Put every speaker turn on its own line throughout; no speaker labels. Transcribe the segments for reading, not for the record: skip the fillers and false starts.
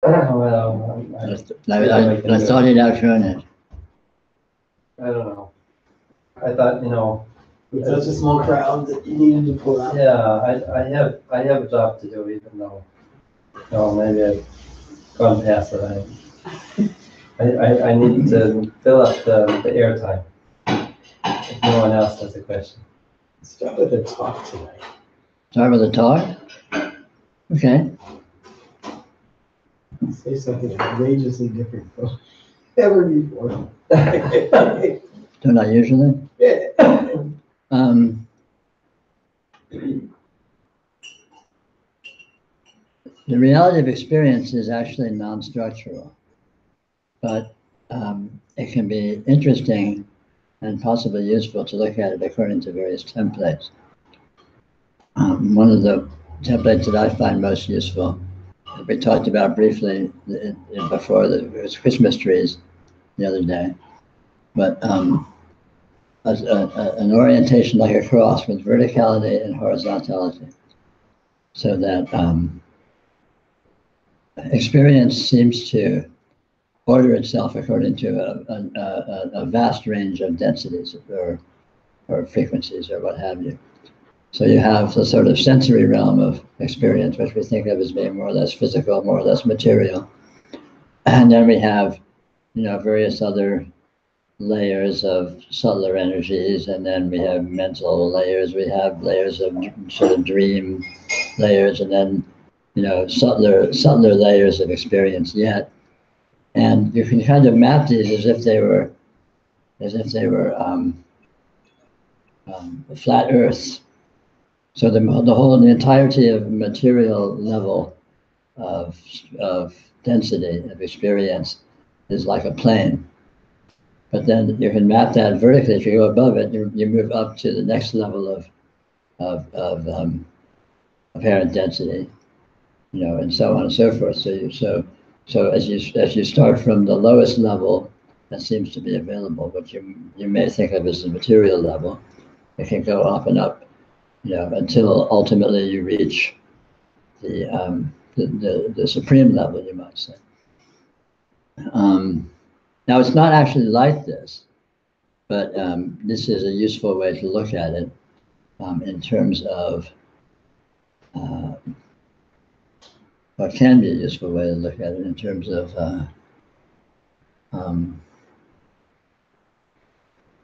Well,
I thought it out on it.
I don't know. I thought,
With such a small crowd that you needed to pull out.
yeah, I have a job to do, even though, maybe I've gone past it. I need to fill up the airtime. If no one else has a question.
Start with a talk tonight.
Start with a talk? Okay.
Say something outrageously different from ever before.
Don't I usually? The reality of experience is actually non-structural, but it can be interesting and possibly useful to look at it according to various templates. One of the templates that I find most useful, we talked about briefly before, it was Christmas trees the other day, but an orientation like a cross with verticality and horizontality, so that experience seems to order itself according to a vast range of densities or frequencies or what have you. So you have the sort of sensory realm of experience, which we think of as being more or less physical, more or less material. And then we have, various other layers of subtler energies, and then we have mental layers, we have layers of sort of dream layers, and then, subtler layers of experience yet. And you can kind of map these as if they were flat Earths. So the entirety of material level of density of experience is like a plane. But then you can map that vertically. If you go above it, you move up to the next level of apparent density, and so on and so forth. So as you start from the lowest level that seems to be available, what you may think of as the material level, it can go up and up, until ultimately you reach the supreme level, you might say. Now it's not actually like this, but this is a useful way to look at it in terms of what can be a useful way to look at it in terms of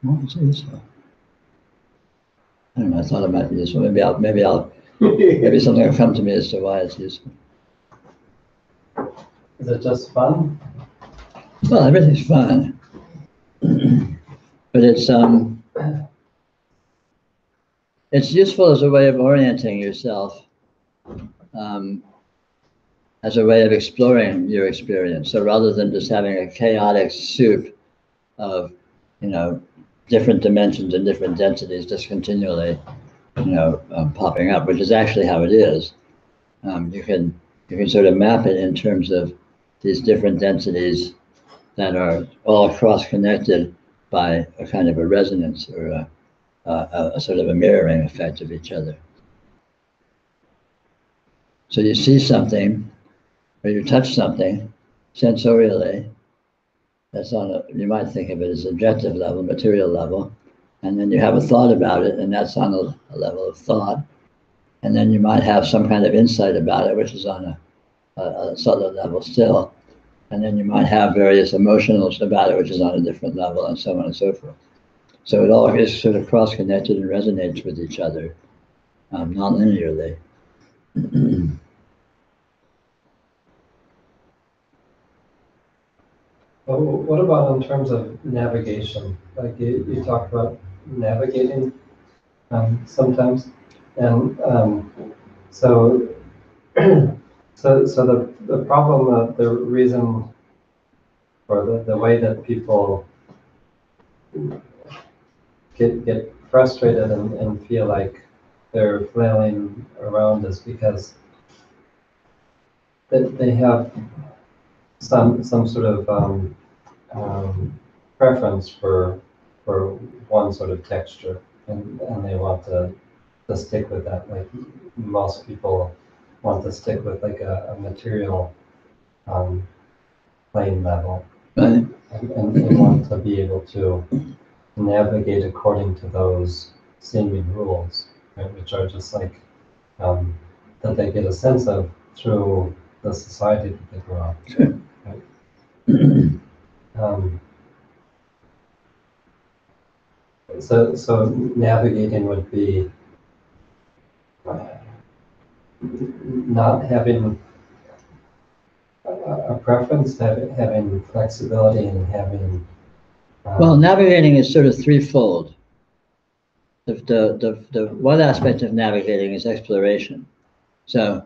what was useful? I don't know. I thought it might be useful. Maybe something will come to me as to why it's useful.
Is it just fun?
Well, everything's fun, but it's useful as a way of orienting yourself, as a way of exploring your experience. So rather than just having a chaotic soup of, different dimensions and different densities just continually, popping up, which is actually how it is. You can sort of map it in terms of these different densities that are all cross-connected by a kind of a resonance or a sort of a mirroring effect of each other. So you see something, or you touch something sensorially, that's you might think of it as objective level, material level, and then you have a thought about it, and that's on a level of thought, and then you might have some kind of insight about it, which is on a subtle level still, and then you might have various emotionals about it, which is on a different level, and so on and so forth. So it all is sort of cross-connected and resonates with each other, non-linearly.
Well, what about in terms of navigation? Like you talk about navigating sometimes, and so the problem, the reason, or the way that people get frustrated and feel like they're flailing around is because they have some sort of preference for one sort of texture, and they want to stick with that. Like most people want to stick with like a material plane level,
Right.
and want to be able to navigate according to those seeming rules, right, which are just like that they get a sense of through the society that they grow up.
Sure.
Right? So navigating would be not having a preference, having flexibility, and having.
Well, navigating is sort of threefold. The one aspect of navigating is exploration. So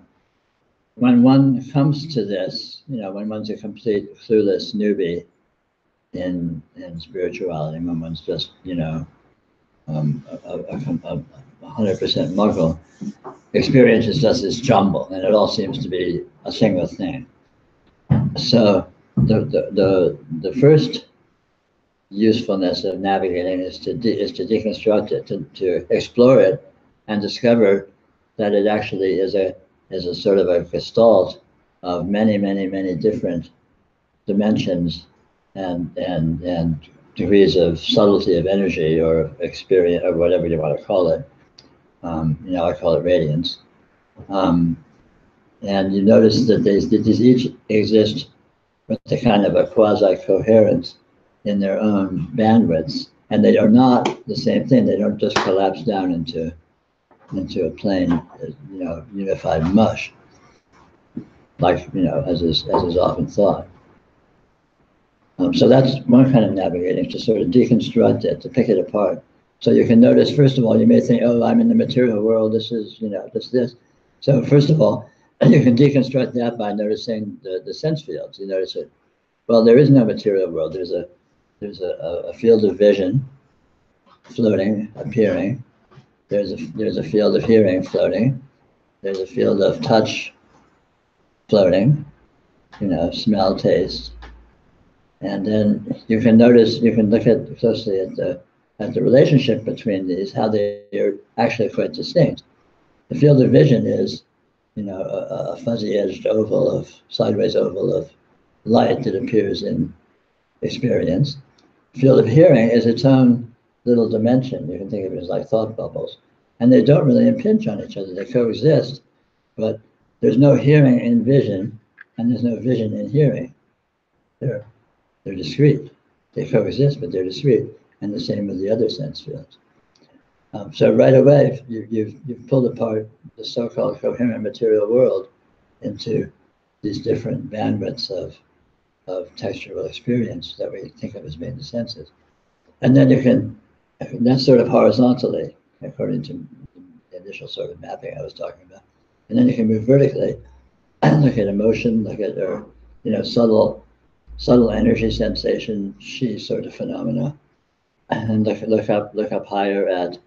when one comes to this, when one's a complete clueless newbie in spirituality, when one's just, a 100% muggle, experience is just this jumble, and it all seems to be a single thing. So the first usefulness of navigating is to deconstruct it, to explore it, and discover that it actually is a sort of a gestalt of many different dimensions and degrees of subtlety of energy or experience or whatever you want to call it. I call it radiance. And you notice that these each exist with a kind of a quasi-coherence in their own bandwidths, and they are not the same thing. They don't just collapse down into a plain, unified mush, like as is often thought. So that's one kind of navigating, to sort of deconstruct it, to pick it apart. So you can notice, first of all, you may think, oh, I'm in the material world. This is, this. So first of all, you can deconstruct that by noticing the sense fields. You notice it. Well, there is no material world. There's a field of vision floating, appearing. There's a field of hearing floating. There's a field of touch floating. Smell, taste. And then you can notice, you can look closely at the relationship between these, how they are actually quite distinct. The field of vision is, a fuzzy-edged sideways oval of light that appears in experience. The field of hearing is its own little dimension. You can think of it as like thought bubbles. And they don't really impinge on each other. They coexist, but there's no hearing in vision, and there's no vision in hearing. They're discrete. They coexist, but they're discrete, and the same with the other sense fields. So right away, you've pulled apart the so-called coherent material world into these different bandwidths of textural experience that we think of as being the senses. And then that's sort of horizontally, according to the initial sort of mapping I was talking about. And then you can move vertically, look at emotion, look at subtle energy sensation, she sort of phenomena, and look up higher at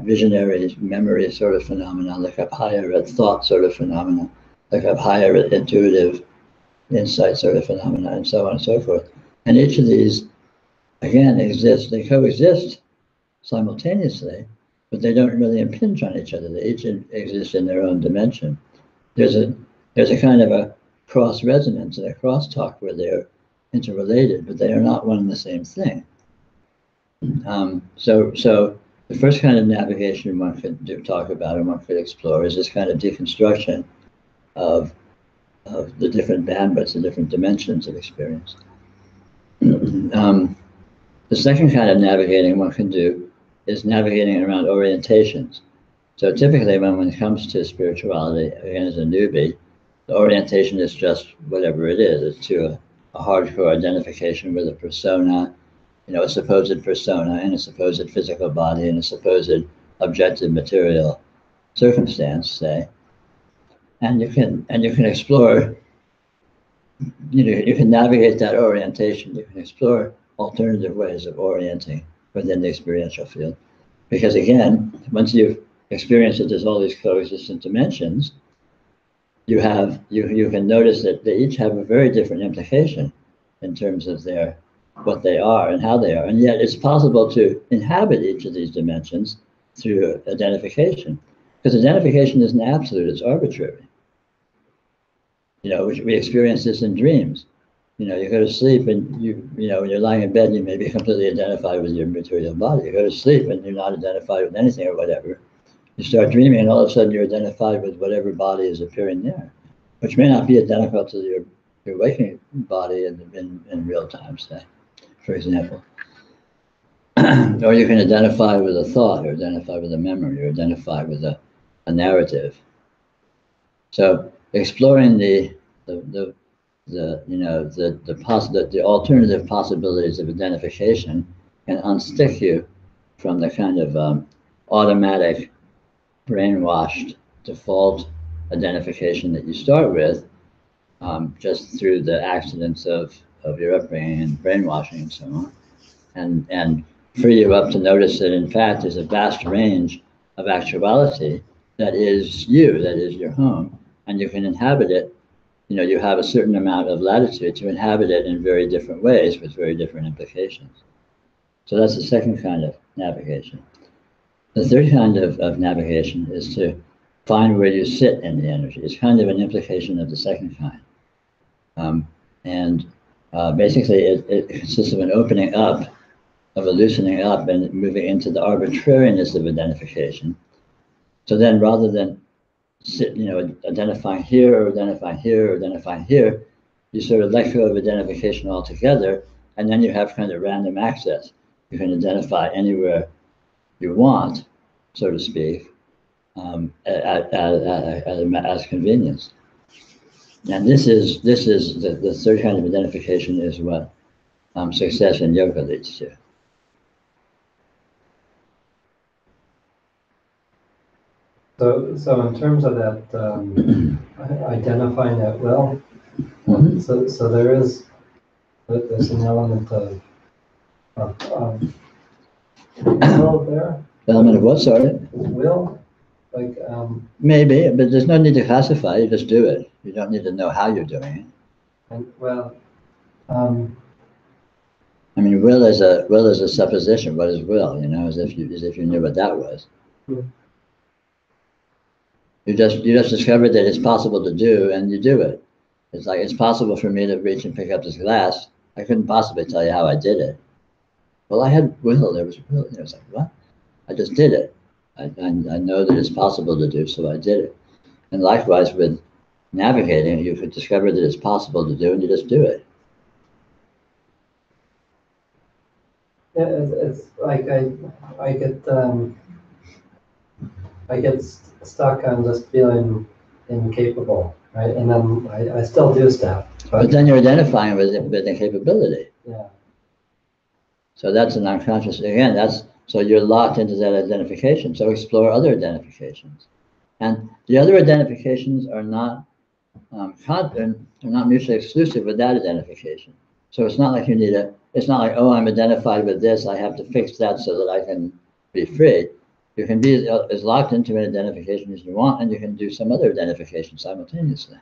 visionary memory sort of phenomena, look up higher at thought sort of phenomena, look up higher at intuitive insight sort of phenomena, and so on and so forth. And each of these, again, they coexist simultaneously, but they don't really impinge on each other. They each exist in their own dimension. There's a kind of a cross resonance and a crosstalk where they're interrelated, but they are not one and the same thing. So the first kind of navigation one could talk about and one could explore is this kind of deconstruction of the different bandwidths, the different dimensions of experience. The second kind of navigating one can do is navigating around orientations. So typically when one comes to spirituality, again as a newbie, the orientation is just whatever it is. It's to a hardcore identification with a persona, a supposed persona and a supposed physical body and a supposed objective material circumstance, say. And you can explore, you can navigate that orientation. You can explore alternative ways of orienting within the experiential field. Because again, once you've experienced that there's all these coexistent dimensions, you can notice that they each have a very different implication in terms of what they are and how they are. And yet it's possible to inhabit each of these dimensions through identification. Because identification isn't absolute, it's arbitrary. we experience this in dreams. You go to sleep and when you're lying in bed, you may be completely identified with your material body. You go to sleep and you're not identified with anything or whatever. You start dreaming and all of a sudden you're identified with whatever body is appearing there, which may not be identical to your waking body in real time, say, for example. Or you can identify with a thought, or identify with a memory, or identify with a narrative. So exploring the alternative possibilities of identification can unstick you from the kind of automatic, brainwashed default identification that you start with, just through the accidents of your upbringing and brainwashing and so on, and free you up to notice that in fact there's a vast range of actuality that is you, that is your home, and you can inhabit it. You have a certain amount of latitude to inhabit it in very different ways with very different implications. So that's the second kind of navigation. The third kind of navigation is to find where you sit in the energy. It's kind of an implication of the second kind. Basically it consists of an opening up, of a loosening up and moving into the arbitrariness of identification. So then rather than identifying here or identifying here or identifying here, you sort of let go of identification altogether, and then you have kind of random access. You can identify anywhere you want, so to speak, as convenience. And this is the third kind of identification is what success in yoga leads to.
So in terms of that identifying at will,
Mm-hmm.
so there's an element of will there.
Element of what, sorry?
Will, like
maybe, but there's no need to classify. You just do it. You don't need to know how you're doing it.
And well,
I mean, will is a supposition. What is will? As if you knew what that was.
Yeah.
You just discovered that it's possible to do, and you do it. It's like, it's possible for me to reach and pick up this glass. I couldn't possibly tell you how I did it. Well, I had will. There was will. It's like, what? I just did it. I know that it's possible to do, so I did it. And likewise with navigating, you could discover that it's possible to do, and you just do it.
yeah, it's like I get stuck on just feeling incapable, right? And then I still do stuff.
But then you're identifying with incapability.
Yeah.
So that's an unconscious, again, so you're locked into that identification. So explore other identifications. And the other identifications are not mutually exclusive with that identification. So it's not like it's not like, oh, I'm identified with this, I have to fix that so that I can be free. You can be as locked into an identification as you want, and you can do some other identification simultaneously.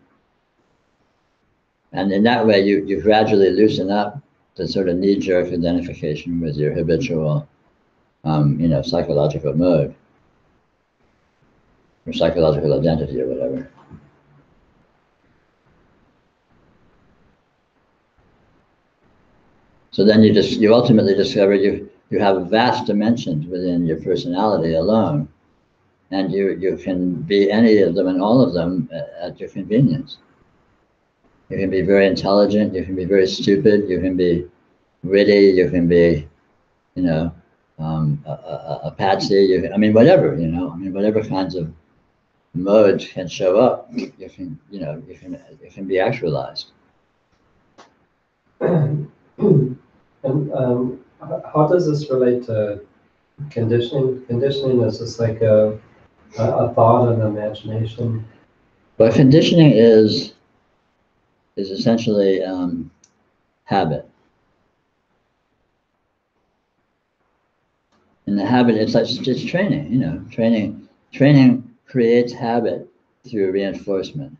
And in that way, you gradually loosen up the sort of knee-jerk identification with your habitual, psychological mode, or psychological identity, or whatever. So then you ultimately discover you have vast dimensions within your personality alone, and you can be any of them and all of them at your convenience. You can be very intelligent, you can be very stupid, you can be witty, you can be, a patsy, whatever, whatever kinds of modes can show up, you can be actualized.
And how does this relate to conditioning? Conditioning is just like a thought and imagination.
But conditioning is essentially habit. And the habit, it's training. Training creates habit through reinforcement.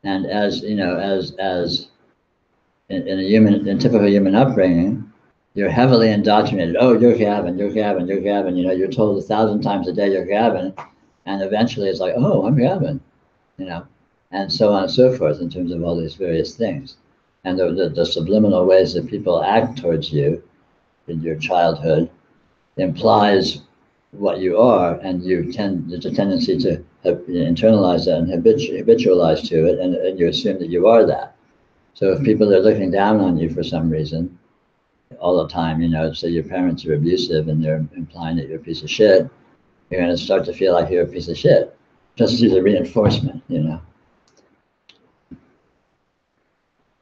And as in typical human upbringing, you're heavily indoctrinated. Oh, you're Gavin. You're told 1,000 times a day you're Gavin, and eventually it's like, oh, I'm Gavin. and so on and so forth in terms of all these various things. And the subliminal ways that people act towards you in your childhood implies what you are, and there's a tendency to internalize that and habitualize to it, and you assume that you are that. So if people are looking down on you for some reason all the time, say your parents are abusive and they're implying that you're a piece of shit, you're going to start to feel like you're a piece of shit, just through the reinforcement,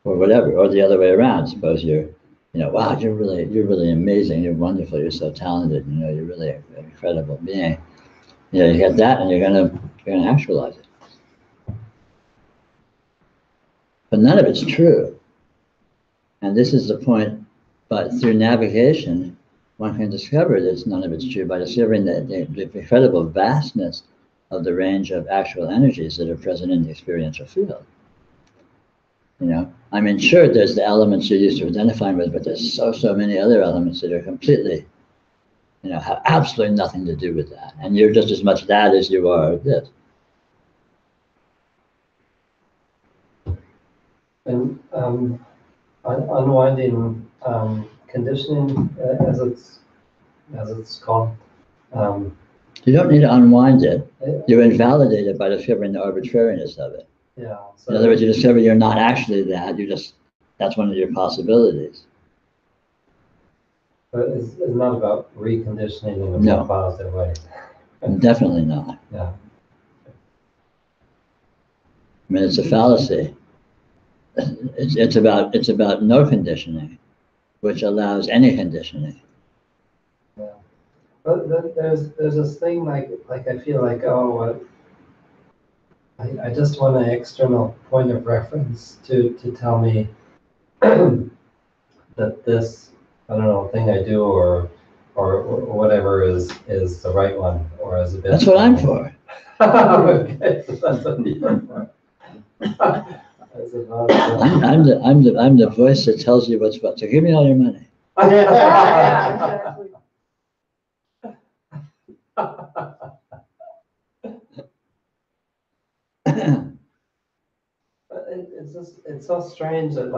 or whatever, or the other way around. Suppose you're, wow, you're really amazing, you're wonderful, you're so talented, you're really an incredible being. You get that, and you're gonna actualize it. But none of it's true. And this is the point. But through navigation, one can discover that none of it's true by discovering the incredible vastness of the range of actual energies that are present in the experiential field. I mean, sure, there's the elements you're used to identifying with, but there's so many other elements that are completely, have absolutely nothing to do with that. And you're just as much that as you are this.
And unwinding conditioning, as it's called.
You don't need to unwind it. You invalidate it by discovering the arbitrariness of it.
Yeah. So
in other words, you discover you're not actually that. That's one of your possibilities.
But it's not about reconditioning in a more positive way.
Definitely not.
Yeah.
I mean, it's a fallacy. It's about no conditioning, which allows any conditioning.
Yeah. But there's this thing like I feel like, I just want an external point of reference to tell me that this, I don't know, thing I do or whatever is the right one, or is a bit.
That's what I'm for.
Okay, so that's what you're for.
I'm the voice that tells you what's what. So give me all your money.
Yeah,
It's so strange that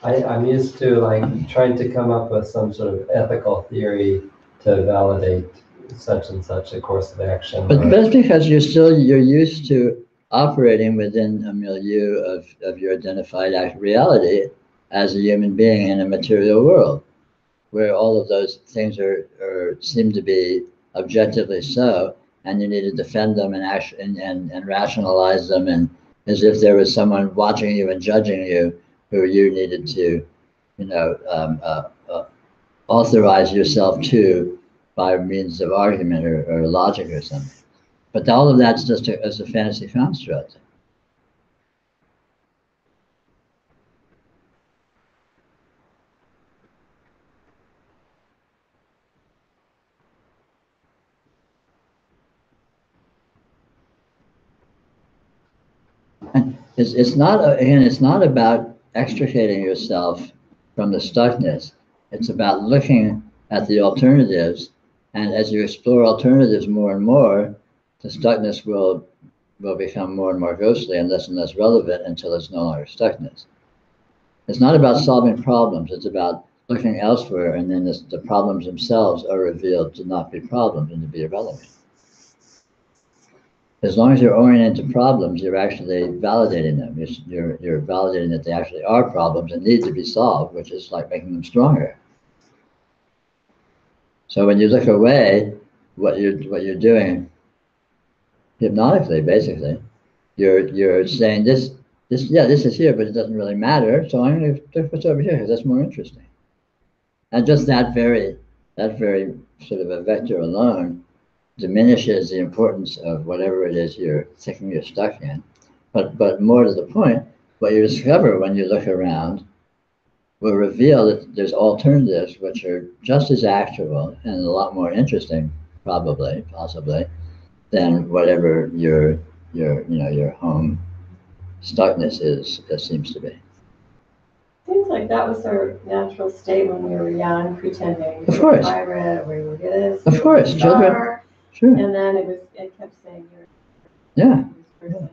I'm used to trying to come up with some sort of ethical theory to validate such and such a course of action.
But that's because you're used to operating within a milieu of your identified reality as a human being in a material world, where all of those things seem to be objectively so, and you need to defend them and rationalize them, and as if there was someone watching you and judging you, who you needed to, authorize yourself to by means of argument or logic or something. But all of that's just as a fantasy construct. And it's not about extricating yourself from the stuckness. It's about looking at the alternatives, and as you explore alternatives more and more, the stuckness will become more and more ghostly and less relevant until it's no longer stuckness. It's not about solving problems. It's about looking elsewhere, and then the problems themselves are revealed to not be problems and to be irrelevant. As long as you're oriented to problems, you're actually validating them. You're validating that they actually are problems and need to be solved, which is like making them stronger. So when you look away, what you're doing hypnotically, basically, you're saying this is here, but it doesn't really matter. So I'm going to look what's over here because that's more interesting. And just that very sort of a vector alone diminishes the importance of whatever it is you're thinking you're stuck in. But more to the point, what you discover when you look around will reveal that there's alternatives which are just as actual and a lot more interesting, possibly, than whatever your home stuckness seems to be.
Seems like that was our natural state when we were young, pretending
Of course.
we were a pirate, we were this.
Of course, children. Sure.
And then it kept saying you're
Yeah.
person.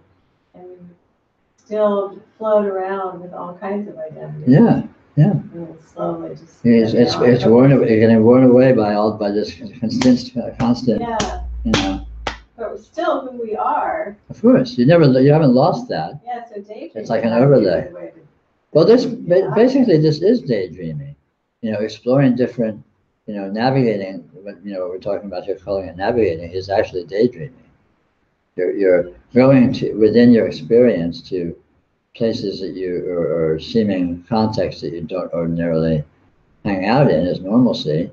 And we still float around with all kinds of identities.
Yeah, yeah.
And then slowly just.
It's worn away, getting worn away by this constant,
Yeah,
you know.
but we're still who we are.
Of course, you haven't lost that.
Yeah, so daydreaming.
It's like an
might be a
overlay.
good way to-
Well,
Yeah.
basically this is daydreaming, you know, exploring different, you know, navigating, what we're talking about here, calling it navigating, is actually daydreaming. You're going to, within your experience, to places that or seeming contexts that you don't ordinarily hang out in as normalcy,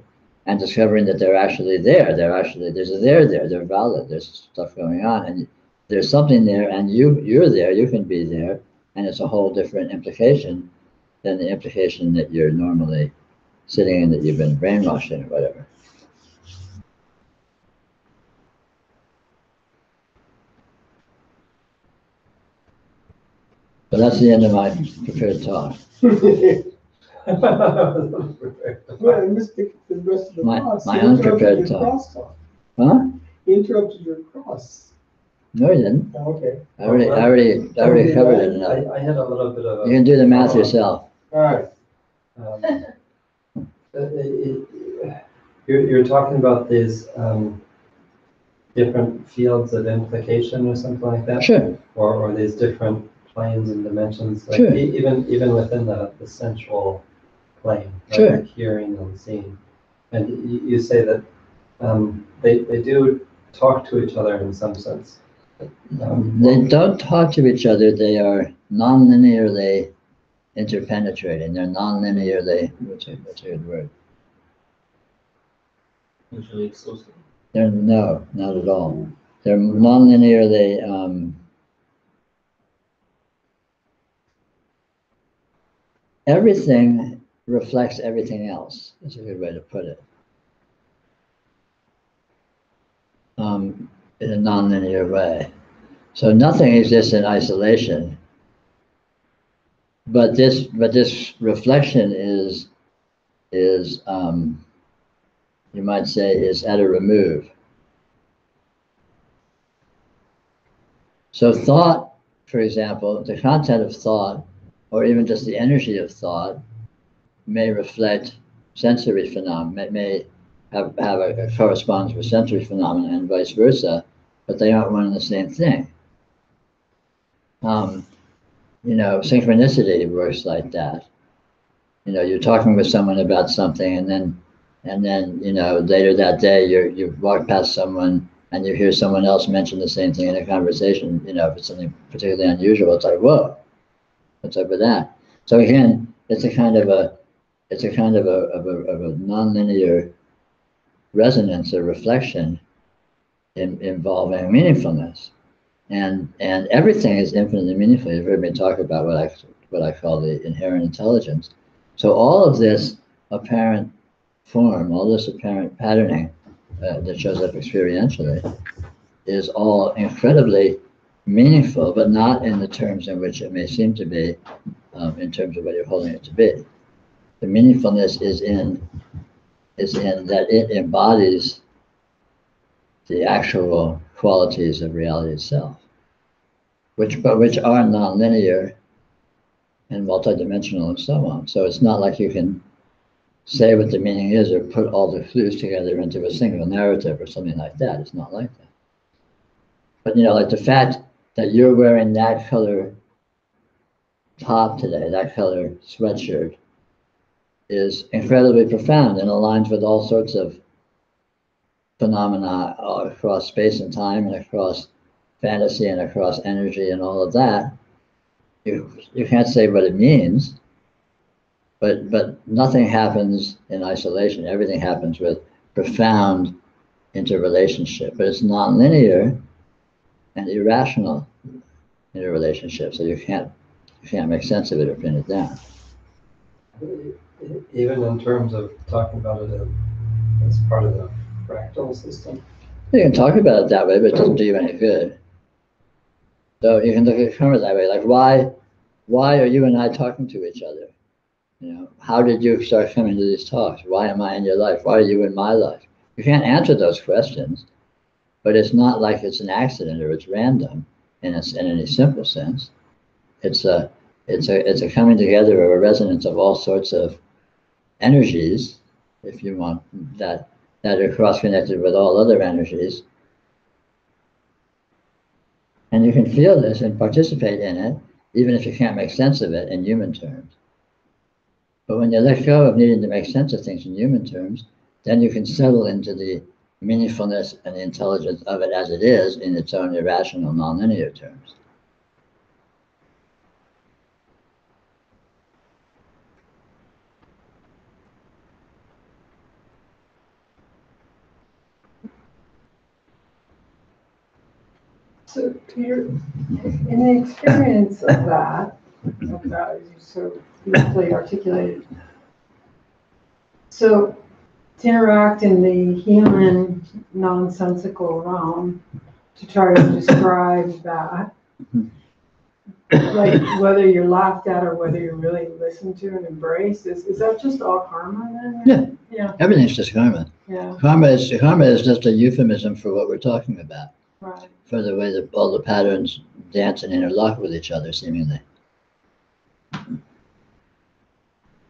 and discovering that they're actually there. There's a there there, they're valid, there's stuff going on, and there's something there, and you're there, you can be there, and it's a whole different implication than the implication that you're normally sitting in, that you've been brainwashed in or whatever. So that's the end of my prepared talk.
Well, I missed the rest of the
My
cross.
my
You interrupted
unprepared
your
talk.
crosstalk.
Huh?
You interrupted your cross.
No, you didn't.
Oh, okay.
I already covered it enough.
I had a little bit of
You can do the math yourself.
All right.
You're talking about these different fields of implication or something like that?
Sure.
Or these different planes and dimensions, like
Sure.
even within the sensual plane, right?
Sure.
Like hearing and seeing. And you say that they do talk to each other in some sense.
They don't talk to each other. They are non-linearly interpenetrating. They're non-linearly, what's a good word?
Mutually exclusive.
No, not at all. They're non-linearly, everything reflects everything else. That's a good way to put it. In a non-linear way. So nothing exists in isolation. But this reflection is you might say, is at a remove. So thought, for example, the content of thought, or even just the energy of thought, may reflect sensory phenomena, may have a correspondence with sensory phenomena and vice versa, but they aren't one and the same thing. Synchronicity works like that. You're talking with someone about something, and then later that day you walk past someone and you hear someone else mention the same thing in a conversation. If it's something particularly unusual, it's like, whoa, what's up with that? So again, it's a kind of a nonlinear resonance or reflection involving meaningfulness, and everything is infinitely meaningful. You've heard me talk about what I call the inherent intelligence. So all of this apparent form, all this apparent patterning that shows up experientially, is all incredibly meaningful, but not in the terms in which it may seem to be, in terms of what you're holding it to be. The meaningfulness is in that it embodies the actual qualities of reality itself, which are nonlinear and multidimensional and so on. So it's not like you can say what the meaning is or put all the clues together into a single narrative or something like that. It's not like that. But like the fact that you're wearing that color top today, that color sweatshirt, is incredibly profound and aligns with all sorts of phenomena across space and time and across fantasy and across energy and all of that. You can't say what it means, but nothing happens in isolation. Everything happens with profound interrelationship, but it's non-linear and irrational interrelationship. So you can't make sense of it or pin it down.
Even in terms of talking about it as part of the fractal system.
You can talk about it that way, but it doesn't do you any good. So you can look at it that way, like why are you and I talking to each other? How did you start coming to these talks? Why am I in your life? Why are you in my life? You can't answer those questions, but it's not like it's an accident or it's random. in any simple sense. It's a coming together or a resonance of all sorts of energies, if you want, that are cross-connected with all other energies. And you can feel this and participate in it, even if you can't make sense of it in human terms. But when you let go of needing to make sense of things in human terms, then you can settle into the meaningfulness and the intelligence of it as it is in its own irrational, nonlinear terms.
So Peter, in the experience of that as you so beautifully articulated, so to interact in the human nonsensical realm, to try to describe that, like whether you're laughed at or whether you're really listened to and embraced, is that just all karma then? Yeah.
Everything's just karma.
Yeah.
Karma is just a euphemism for what we're talking about.
Right.
For the way that all the patterns dance and interlock with each other, seemingly.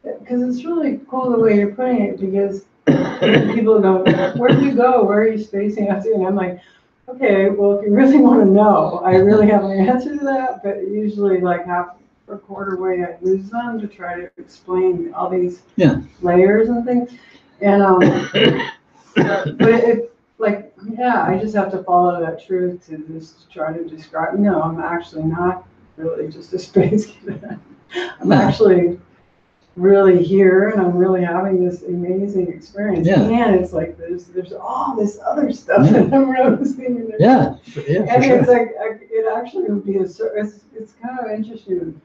Because it's really cool the way you're putting it, because people go, where do you go? Where are you spacing out to? And I'm like, okay, well, if you really want to know, I really have an answer to that, but usually like half or quarter way I lose them to try to explain all these layers and things. And but it like, yeah, I just have to follow that truth to just try to describe, no, I'm actually not really just a space cadet. I'm actually really here, and I'm really having this amazing experience. And it's like there's all this other stuff that I'm noticing. And it's like it actually would be it's kind of interesting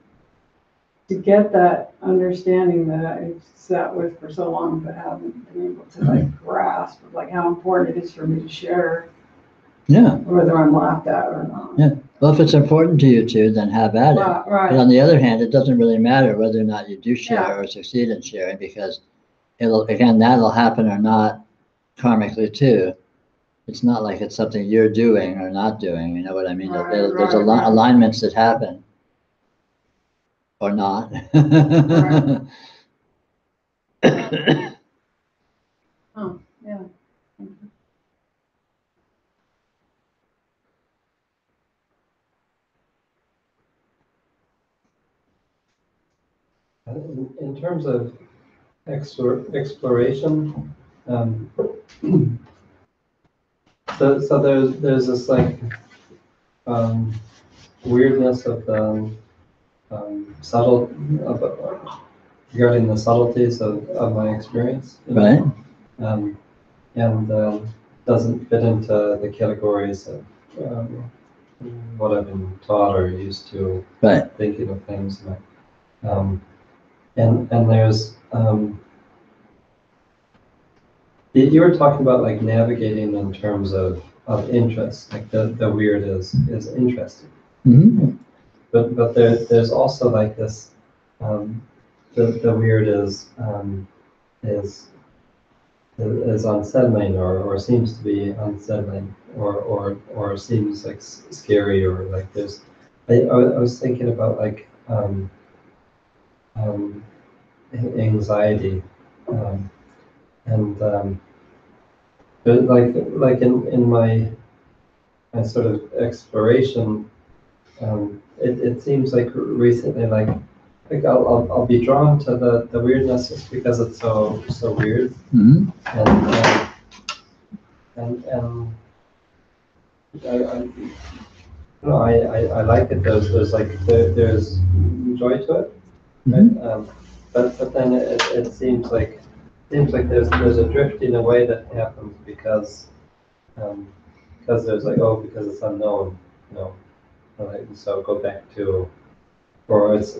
to get that understanding that I've sat with for so long, but haven't been able to like grasp of like how important it is for me to share. Whether I'm laughed at or not.
Well, if it's important to you too, then have at it.
Right.
But on the other hand, it doesn't really matter whether or not you do share or succeed in sharing, because that'll happen or not karmically too. It's not like it's something you're doing or not doing. You know what I mean? There's alignments that happen or not.
Oh, yeah.
In terms of exploration, so there's this like weirdness of the regarding the subtleties of my experience,
right?
And doesn't fit into the categories of what I've been taught or used to thinking of things. And there's you were talking about like navigating in terms of interest, like the weird is interesting. But there's also like this the weird is unsettling or seems to be unsettling or seems like scary, or like there's I was thinking about like anxiety and but like in my sort of exploration, it seems like recently like I'll be drawn to the weirdness just because it's so weird. I like it. There's joy to it, right? But then it seems like there's a drifting away that happens because there's like because it's unknown, you know. Right? So go back to, or it's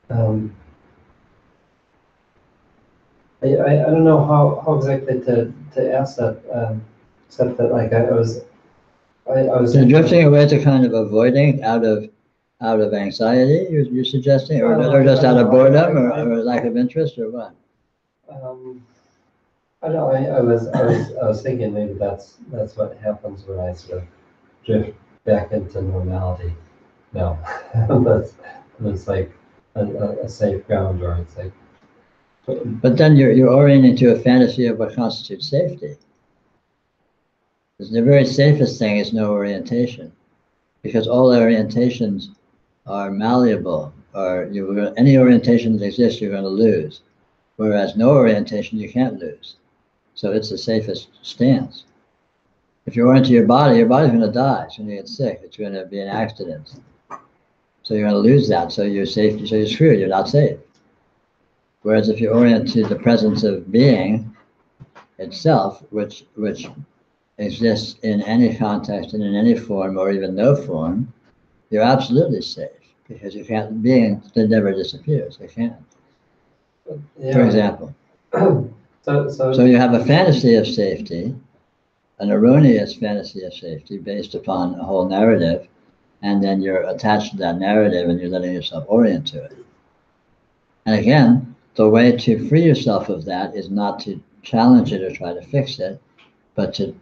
I don't know how exactly to ask that, except that like I was
So drifting away to kind of avoiding out of anxiety, you're suggesting, or just out of boredom or lack of interest, or what?
I know, I was thinking maybe that's what happens when I sort of drift back into normality. No, that's like a safe ground, or it's like,
But then you're orienting to a fantasy of what constitutes safety. Because the very safest thing is no orientation, because all orientations are malleable, or any orientation that exists, you're going to lose. Whereas no orientation, you can't lose. So it's the safest stance. If you orient to your body's going to die. It's going to get sick. It's going to be an accident. So you're going to lose that. So you're safe. So you're screwed. You're not safe. Whereas if you orient to the presence of being itself, which exists in any context and in any form or even no form, you're absolutely safe, because you can't, being that never disappears. It can't.
yeah.
For example.
So
So you have a fantasy of safety, an erroneous fantasy of safety based upon a whole narrative, and then you're attached to that narrative and you're letting yourself orient to it. And again, the way to free yourself of that is not to challenge it or try to fix it, but to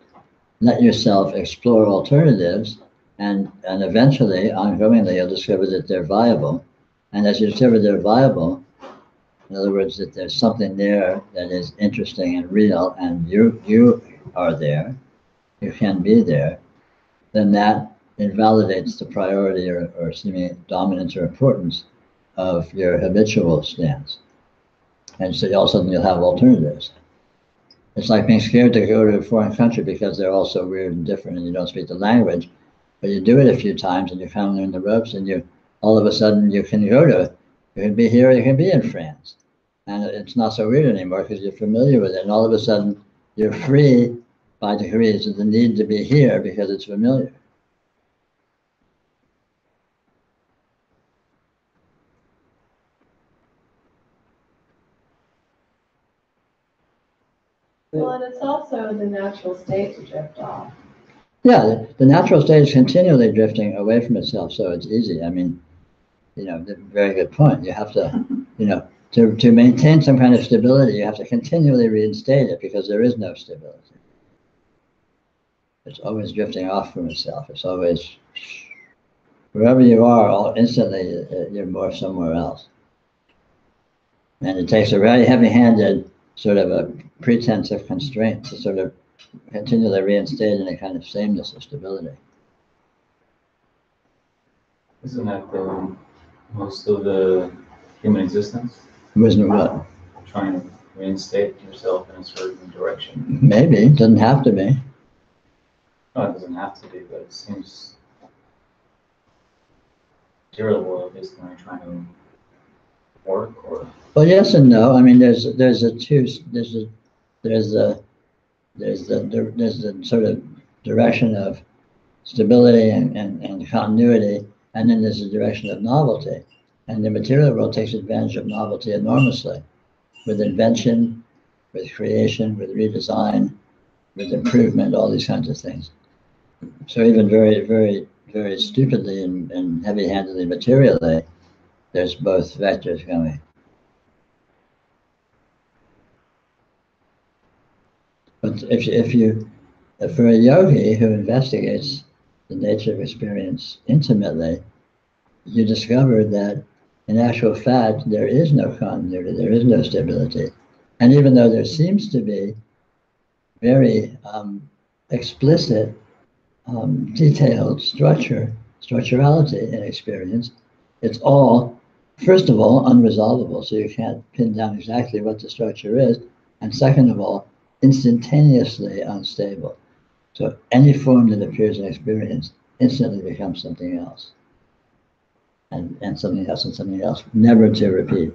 let yourself explore alternatives, and eventually, ongoingly, you'll discover that they're viable. And as you discover they're viable, in other words, that there's something there that is interesting and real, and you are there, you can be there, then that invalidates the priority or seeming dominance or importance of your habitual stance. And so all of a sudden you'll have alternatives. It's like being scared to go to a foreign country because they're all so weird and different and you don't speak the language, but you do it a few times and you kind of learn the ropes, and you all of a sudden you can be here, you can be in France. And it's not so weird anymore because you're familiar with it, and all of a sudden you're free by degrees of the need to be here because it's familiar.
Well, and it's also the natural state to drift off.
Yeah, the natural state is continually drifting away from itself, so it's easy. I mean, very good point. You have to, to maintain some kind of stability, you have to continually reinstate it, because there is no stability. It's always drifting off from itself. It's always, wherever you are, instantly you're more somewhere else. And it takes a very heavy-handed sort of a pretense of constraint to sort of continually reinstate in a kind of sameness of stability.
Isn't that most of the human existence?
Wisdom what?
Trying to reinstate yourself in a certain direction.
Maybe, it doesn't have to be.
No, it doesn't have to be, but it seems material world is kind of trying to work, or
Well, yes and no. I mean, there's the sort of direction of stability and continuity, and then there's a direction of novelty. And the material world takes advantage of novelty enormously, with invention, with creation, with redesign, with improvement, all these kinds of things. So even very, very, very stupidly and heavy-handedly materially, there's both vectors going. But for a yogi who investigates the nature of experience intimately, you discover that in actual fact, there is no continuity, there is no stability. And even though there seems to be very explicit, detailed structurality in experience, it's all, first of all, unresolvable, so you can't pin down exactly what the structure is, and second of all, instantaneously unstable. So any form that appears in experience instantly becomes something else, and something else and something else, never to repeat.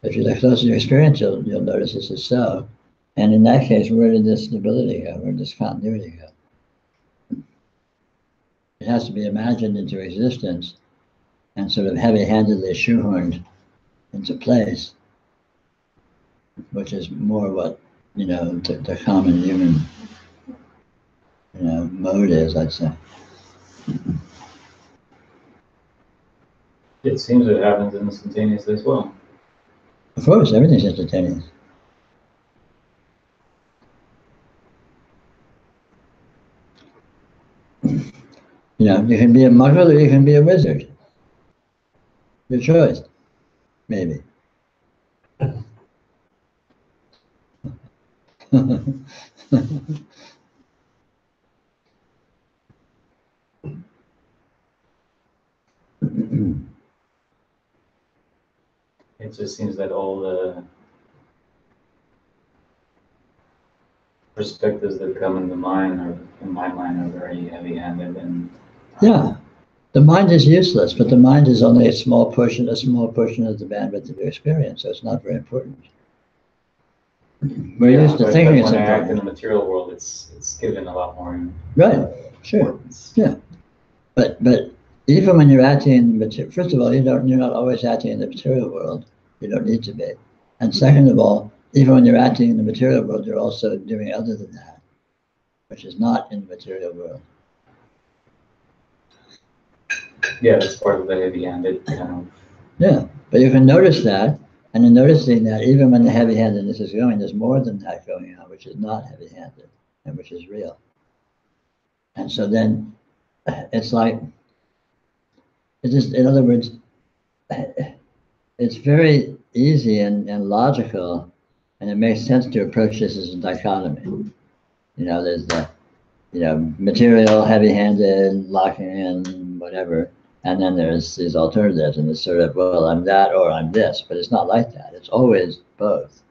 If you look close to your experience, you'll notice this is so. And in that case, where did this stability go? Where did this continuity go? It has to be imagined into existence and sort of heavy-handedly shoehorned into place, which is more what, the common human, mode is, I'd say.
it seems it happens instantaneously as well.
Of course, everything's instantaneous. You know, you can be a muggle or you can be a wizard. Your choice, maybe.
It just seems that all the perspectives that come in the mind, or in my mind, are very heavy-handed and
Yeah, the mind is useless, but the mind is only a small portion of the bandwidth of your experience, so it's not very important. We're used to
but
thinking it's
when I act in
important.
the material world, it's given a lot more
Right, sure.
importance.
Yeah. But even when you're acting in the material, first of all, you're not always acting in the material world. You don't need to be. And second of all, even when you're acting in the material world, you're also doing other than that, which is not in the material world.
Yeah, that's part of the heavy-handed kind of.
Yeah, but you can notice that, and in noticing that, even when the heavy-handedness is going, there's more than that going on, which is not heavy-handed and which is real. And so then it's like, it's just, in other words, it's very easy and logical, and it makes sense to approach this as a dichotomy. You know, there's the, you know, material, heavy-handed, locking in, whatever, and then there's these alternatives, and it's sort of, well, I'm that or I'm this, but it's not like that. It's always both.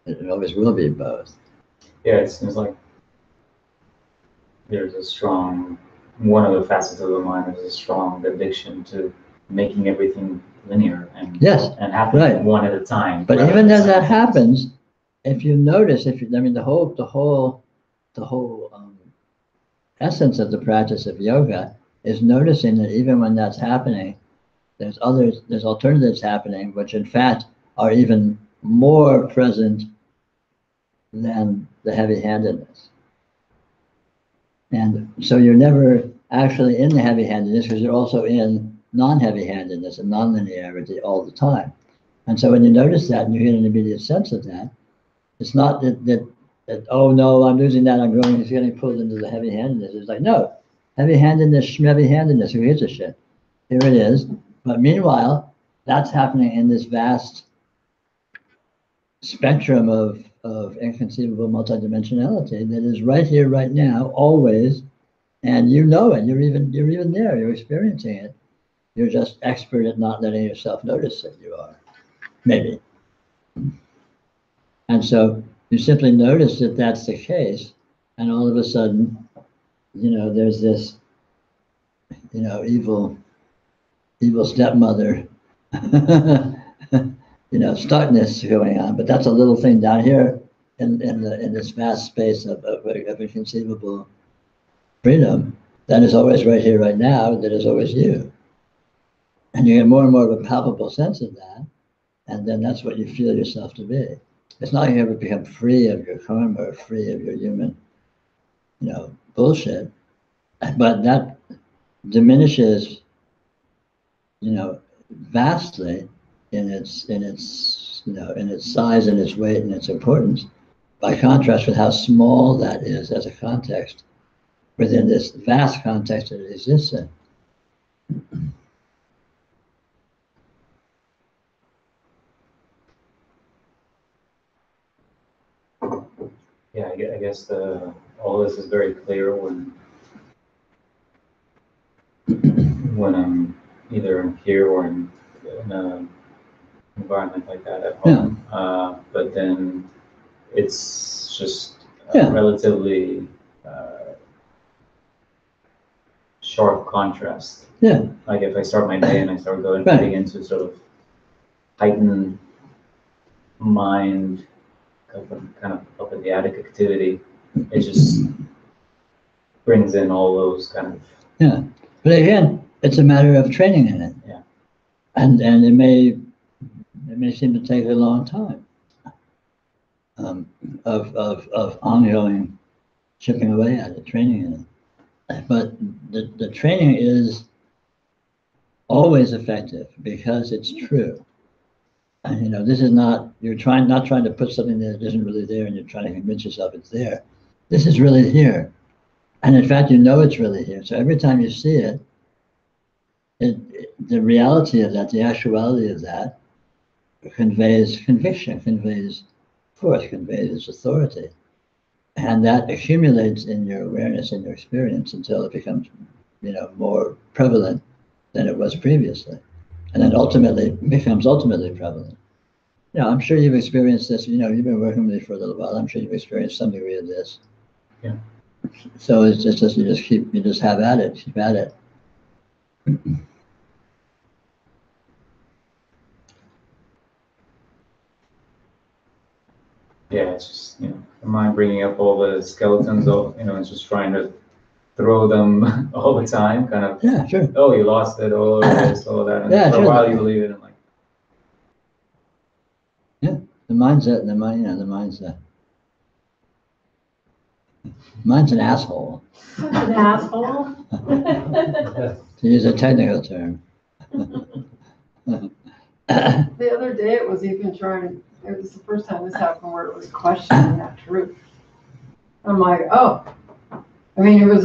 It always will be both.
Yeah, it seems like there's a strong, one of the facets of the mind is a strong addiction to making everything linear and
Yes,
and happening
right.
one at a time.
But
rather
even
than
as that
simultaneous.
happens, if you notice, I mean, the whole essence of the practice of yoga is noticing that even when that's happening, there's alternatives happening, which in fact are even more present than the heavy-handedness. And so you're never actually in the heavy-handedness because you're also in non-heavy-handedness and non-linearity all the time. And so when you notice that and you get an immediate sense of that, it's not that oh no, I'm losing that, it's getting pulled into the heavy-handedness. It's like, no, heavy-handedness, heavy-handedness, who gives a shit? Here it is. But meanwhile, that's happening in this vast spectrum of inconceivable multidimensionality that is right here, right now, always, and you know it. You're even there. You're experiencing it. You're just expert at not letting yourself notice that you are, maybe. And so you simply notice that that's the case, and all of a sudden, you know, there's this, you know, evil stepmother, you know, starkness going on. But that's a little thing down here in this vast space of inconceivable freedom that is always right here, right now, that is always you. And you get more and more of a palpable sense of that, and then that's what you feel yourself to be. It's not like you ever become free of your karma or free of your human, you know, bullshit, but that diminishes, you know, vastly in its you know, in its size and its weight and its importance, by contrast with how small that is as a context within this vast context that it exists in.
Yeah, I guess all this is very clear when I'm either here or in an environment like that at home. But then it's just relatively sharp contrast.
Yeah.
Like if I start my day and I start getting into sort of heightened mind, kind of up in the attic activity, it just brings in all those kind of.
Yeah, but again, it's a matter of training in it.
Yeah.
And it may seem to take a long time of ongoing chipping away at it, training in it. But the training is always effective because it's true. And you know, this is not, you're not trying to put something that isn't really there and you're trying to convince yourself it's there. This is really here. And in fact, you know it's really here. So every time you see it, the reality of that, the actuality of that, conveys conviction, conveys force, conveys authority. And that accumulates in your awareness and your experience until it becomes, more prevalent than it was previously. And then ultimately becomes prevalent. I'm sure you've experienced this, you've been working with me for a little while. I'm sure you've experienced some degree of this.
Yeah.
So it's just you just have at it, keep at it.
Yeah, it's just, the mind bringing up all the skeletons, it's just trying to throw them all the time, kind of.
Yeah, sure.
Oh, you lost it, oh, this, all that, and
Yeah,
for
sure.
a while you believe it, and like.
The mindset, mine's an asshole,
Such an asshole.
to use a technical term.
The other day, it was even it was the first time this happened where it was questioning that truth. I'm like, oh, I mean, it was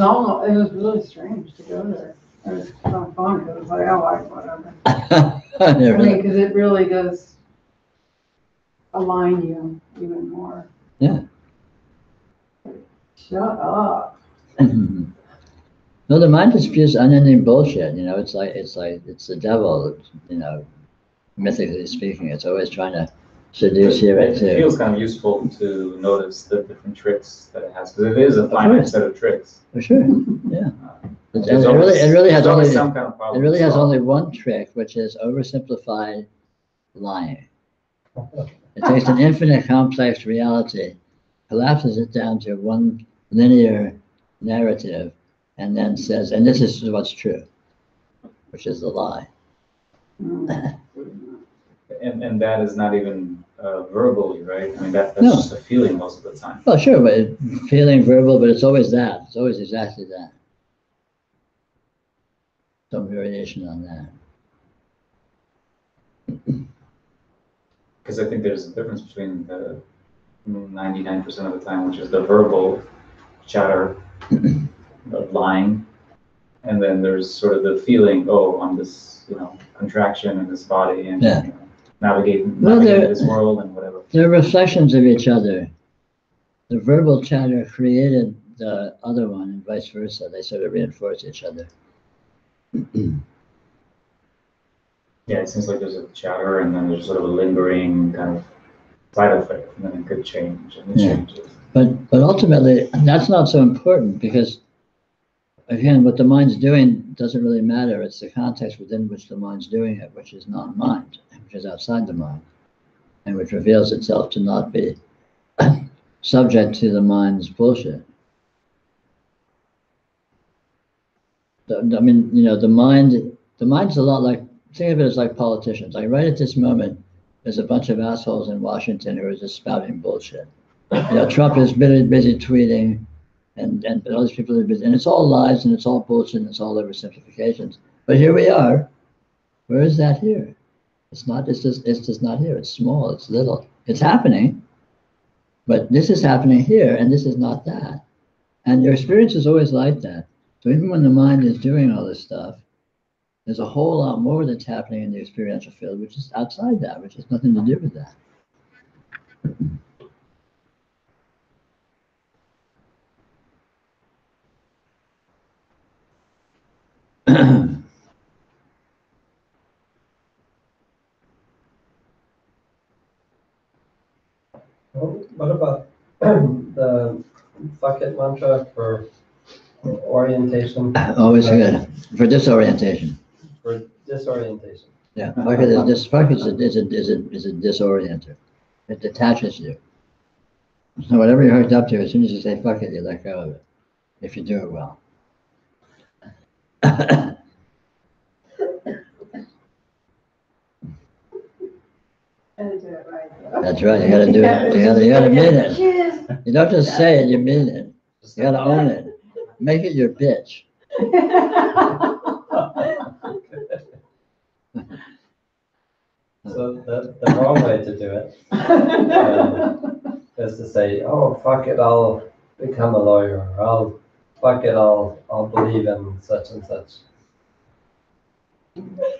really strange to go there. It was kind of fun. It was like, oh, whatever. I mean, because it really does align you even more.
Yeah.
Shut up.
No, the mind just spews unending bullshit. It's the devil. Mythically speaking, it's always trying to seduce you
It
into.
feels kind of useful to notice the different tricks that it has, because it is a finite set of tricks.
For sure. Yeah. It
There's
really has
always
only
some kind of problem.
It really has
solved.
only one trick, which is oversimplified lying. It takes an infinite complex reality, collapses it down to one linear narrative, and then says, and this is what's true, which is the lie.
And that is not even verbally, right? I mean, that's
No.
just a feeling most of the time.
Well, sure, but feeling verbal, but it's always that. It's always exactly that. Some variation on that.
Because I think there's a difference between the 99% of the time, which is the verbal chatter of lying, and then there's sort of the feeling, oh, I'm this, contraction in this body and navigating this world and whatever.
They're reflections of each other. The verbal chatter created the other one and vice versa. They sort of reinforce each other.
Yeah, it seems like there's a chatter and then there's sort of a lingering kind of side effect, and then it could change, and it changes.
But ultimately, that's not so important, because, again, what the mind's doing doesn't really matter. It's the context within which the mind's doing it, which is non-mind, which is outside the mind, and which reveals itself to not be subject to the mind's bullshit. I mean, the mind's a lot like, think of it as like politicians. Like right at this moment, there's a bunch of assholes in Washington who are just spouting bullshit. Trump is busy tweeting, and all these people are busy, and it's all lies, and it's all bullshit, and it's all oversimplifications. But here we are. Where is that here? It's not. It's just not here. It's small. It's little. It's happening, but this is happening here, and this is not that. And your experience is always like that. So even when the mind is doing all this stuff, there's a whole lot more that's happening in the experiential field, which is outside that, which has nothing to do with that.
What about the fuck it mantra for orientation?
Always good. For disorientation.
For disorientation.
Yeah, fuck it is a disorienter. It detaches you. So whatever you're hooked up to, as soon as you say fuck it, you let go of it. If you do it well.
And do it right.
That's right, you gotta do it. You gotta mean it. You don't just say it, you mean it. You gotta own it. Make it your bitch.
So the wrong way to do it is to say, oh, fuck it, I'll become a lawyer, or I'll fuck it, I'll believe in such and such.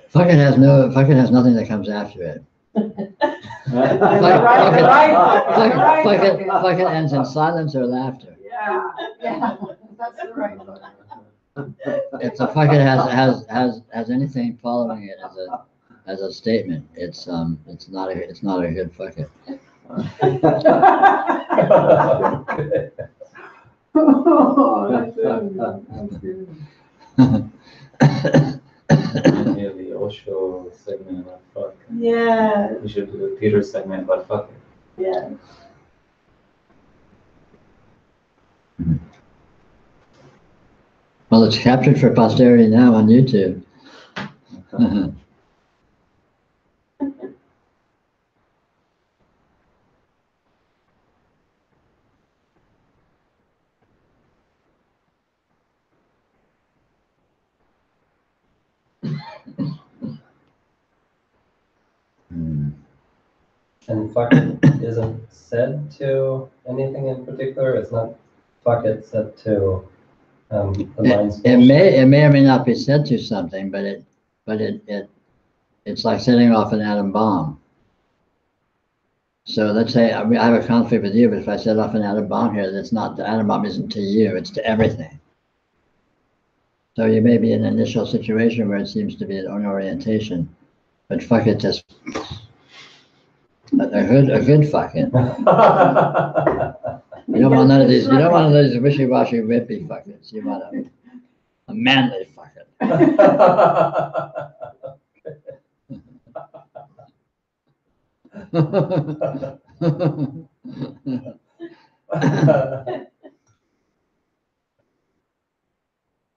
Fuck it has nothing that comes after it. Fuck it ends in silence or laughter.
Yeah, yeah, that's the right book.
If the fuck it has anything following it as a statement, it's not a good fuck it.
Oh, that's good.
Yeah, the Osho segment about fuck.
Yeah,
We should do the Peter segment about fuck it.
yeah.
Well, it's captured for posterity now on YouTube.
And fuck it isn't said to anything in particular. It's not fuck it said to the mind's
It may or may not be said to something, but it's like setting off an atom bomb. So let's say I have a conflict with you, but if I set off an atom bomb here, that's not, the atom bomb isn't to you, it's to everything. So you may be in an initial situation where it seems to be an orientation, but fuck it, just a good fuck it. You don't want none of these. You don't want those wishy-washy, whippy fuckers. You want a manly fuck it.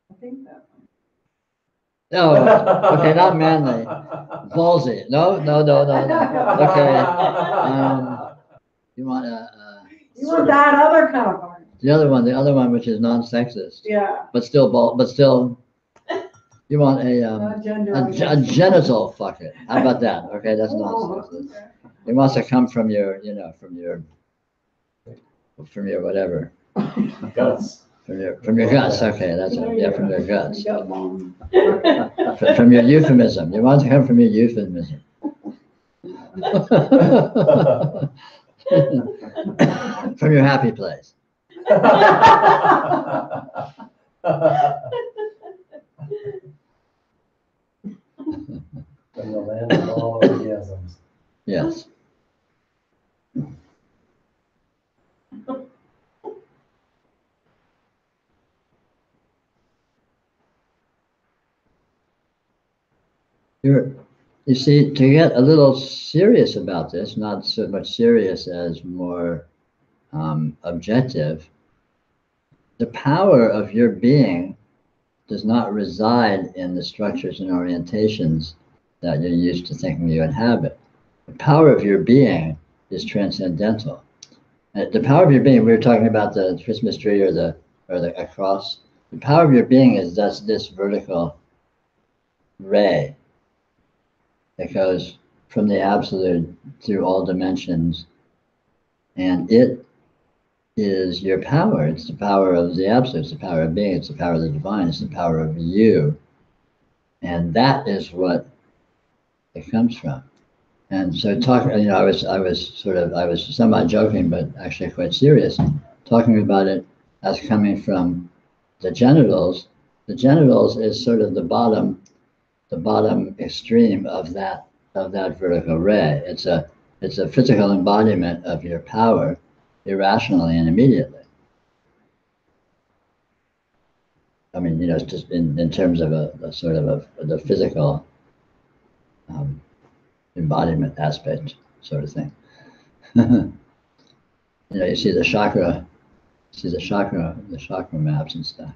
I think that one.
No, okay, not manly. Ballsy. No. Okay. You want
You want that other kind of one.
the other one, which is non-sexist,
Yeah.
but still you want
Not gender
a genital fuck it. How about that? Okay, that's non-sexist. It wants to come from your, from your whatever.
Guts.
From your guts. Okay, that's it. Yeah, from your guts.
Gut bomb.
From your euphemism. You want to come from your euphemism. From your happy place.
From the land of all orgasms.
Yes. You see, to get a little serious about this, not so much serious as more objective, the power of your being does not reside in the structures and orientations that you're used to thinking you inhabit. The power of your being is transcendental. The power of your being, we were talking about the Christmas tree or the cross. The power of your being is thus this vertical ray that goes from the absolute through all dimensions, and it is your power. It's the power of the absolute. It's the power of being. It's the power of the divine. It's the power of you, and that is what it comes from. And so, I was somewhat joking, but actually quite serious, talking about it as coming from the genitals. The genitals is sort of the bottom extreme of that vertical ray. It's a physical embodiment of your power, irrationally and immediately. I mean, it's just in terms of a sort of the physical embodiment aspect sort of thing. You see the chakra maps and stuff.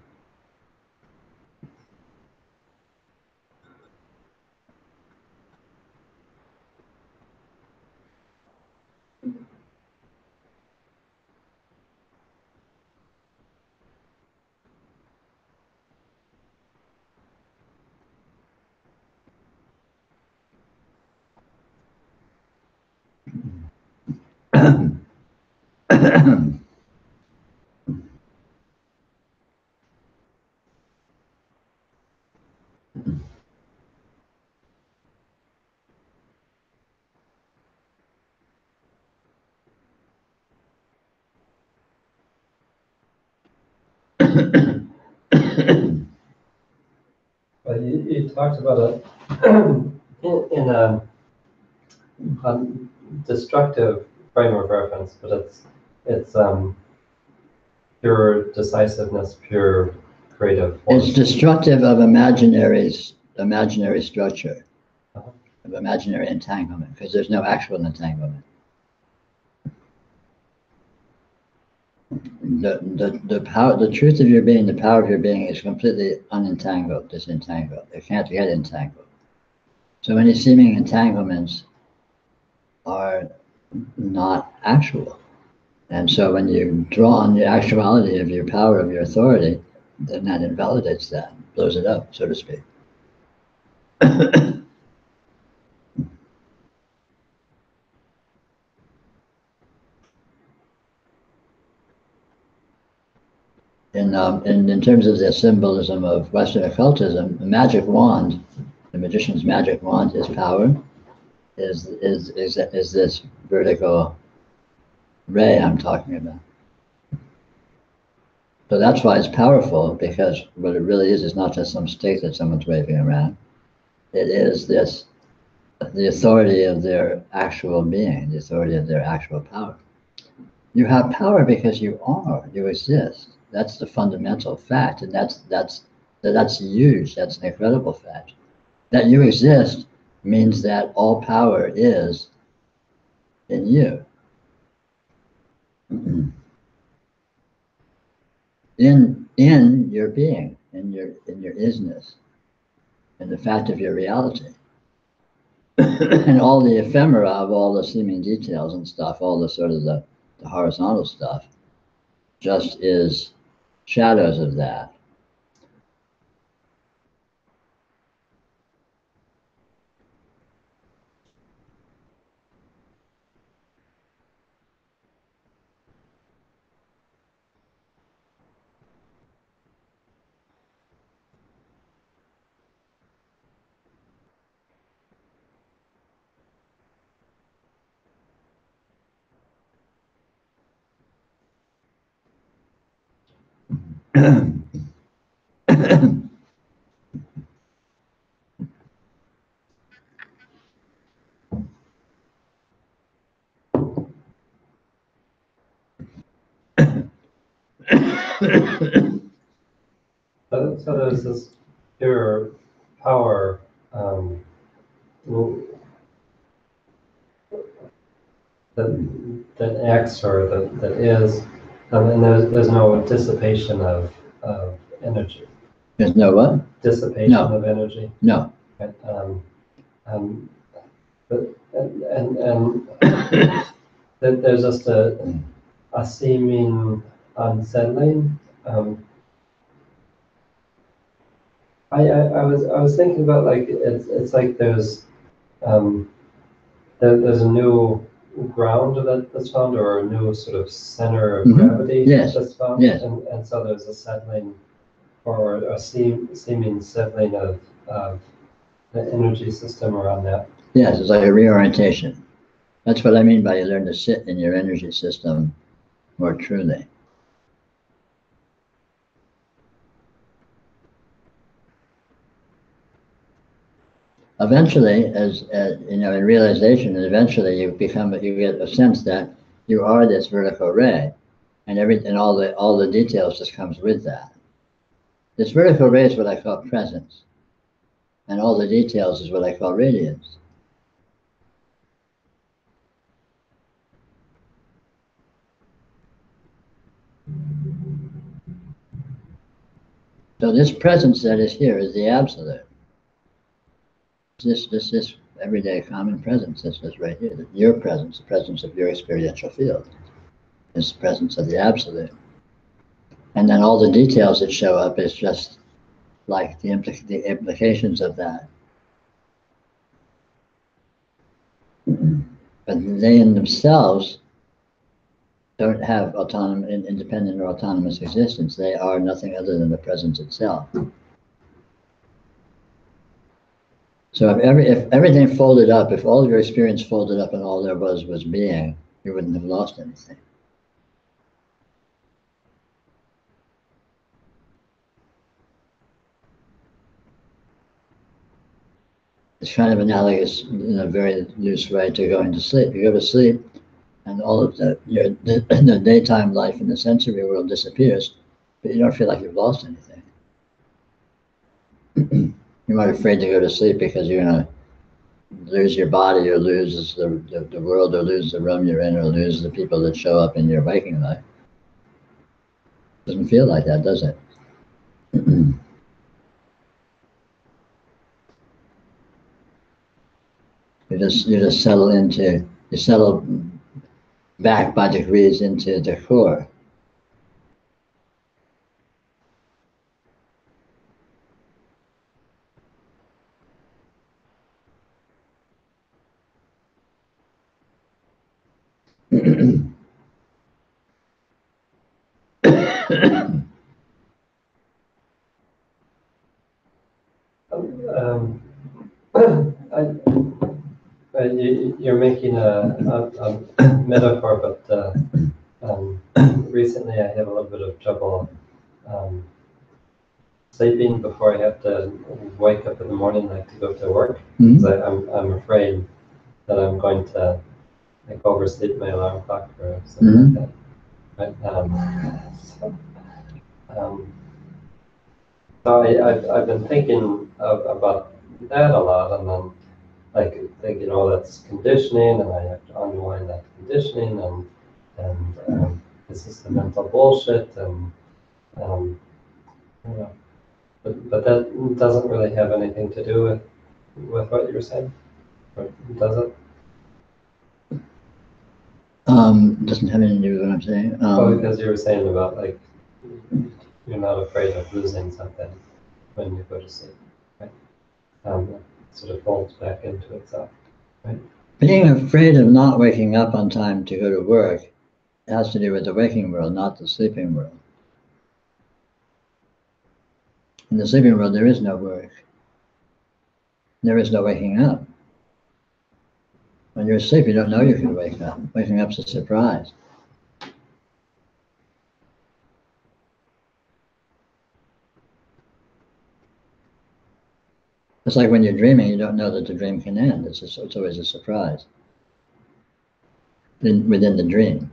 But you talked about it in a destructive frame of reference, but it's pure decisiveness, pure creative force.
It's destructive of imaginary structure,
Uh-huh.
of imaginary entanglement, because there's no actual entanglement. The power, the truth of your being, the power of your being is completely unentangled, disentangled. It can't get entangled. So any seeming entanglements are not actual. And so when you draw on the actuality of your power, of your authority, then that invalidates that, blows it up, so to speak. In terms of the symbolism of Western occultism, the magic wand, the magician's magic wand, his power, is this vertical ray I'm talking about. So that's why it's powerful, because what it really is not just some stick that someone's waving around. It is this, the authority of their actual being, the authority of their actual power. You have power because you are, you exist. That's the fundamental fact, and that's huge. That's an incredible fact. That you exist means that all power is in you. In your being, in your isness, in the fact of your reality. And all the ephemera of all the seeming details and stuff, all the sort of the horizontal stuff, just is shadows of that.
So there's this pure power that acts or that is, and there's no dissipation of energy.
There's no what?
Dissipation
No.
of energy.
No.
Right? But, and there's just a seeming unsettling. I was thinking about, like, it's like there's a new ground that's found, or a new sort of center of gravity
Yes.
that's found,
Yes.
and so there's a settling, or a seeming settling of the energy system around that.
Yes, it's like a reorientation. That's what I mean by you learn to sit in your energy system more truly. Eventually, as you know, in realization, and eventually you get a sense that you are this vertical ray, and all the details just comes with that. This vertical ray is what I call presence, and all the details is what I call radiance. So this presence that is here is the absolute. This everyday common presence that's just right here. Your presence, the presence of your experiential field, is the presence of the absolute. And then all the details that show up is just like the implications of that. But they in themselves don't have independent or autonomous existence. They are nothing other than the presence itself. So if everything folded up, if all of your experience folded up and all there was being, you wouldn't have lost anything. It's kind of analogous in a very loose way to going to sleep. You go to sleep, and all of the daytime life in the sensory world disappears, but you don't feel like you've lost anything. You're not afraid to go to sleep because you're gonna lose your body, or lose the world, or lose the room you're in, or lose the people that show up in your waking life. Doesn't feel like that, does it? You just settle back by degrees into the core.
You're making a metaphor, but recently I have a little bit of trouble sleeping before I have to wake up in the morning, like to go to work.
Mhm.
So I'm afraid that I'm going to like oversleep my alarm clock or something like that. Right? So I've been thinking about that a lot, and then like thinking, oh, that's conditioning, and I have to unwind that conditioning, and this is the mental bullshit, and you know, but that doesn't really have anything to do with what you're saying, or does it?
Doesn't have anything to do with what I'm saying.
Well, because you were saying about like you're not afraid of losing something when you go to sleep, right? It sort of folds back into itself, right?
Being afraid of not waking up on time to go to work has to do with the waking world, not the sleeping world. In the sleeping world, there is no work. There is no waking up. When you're asleep, you don't know you can wake up. Waking up's a surprise. It's like when you're dreaming, you don't know that the dream can end. It's always a surprise within the dream.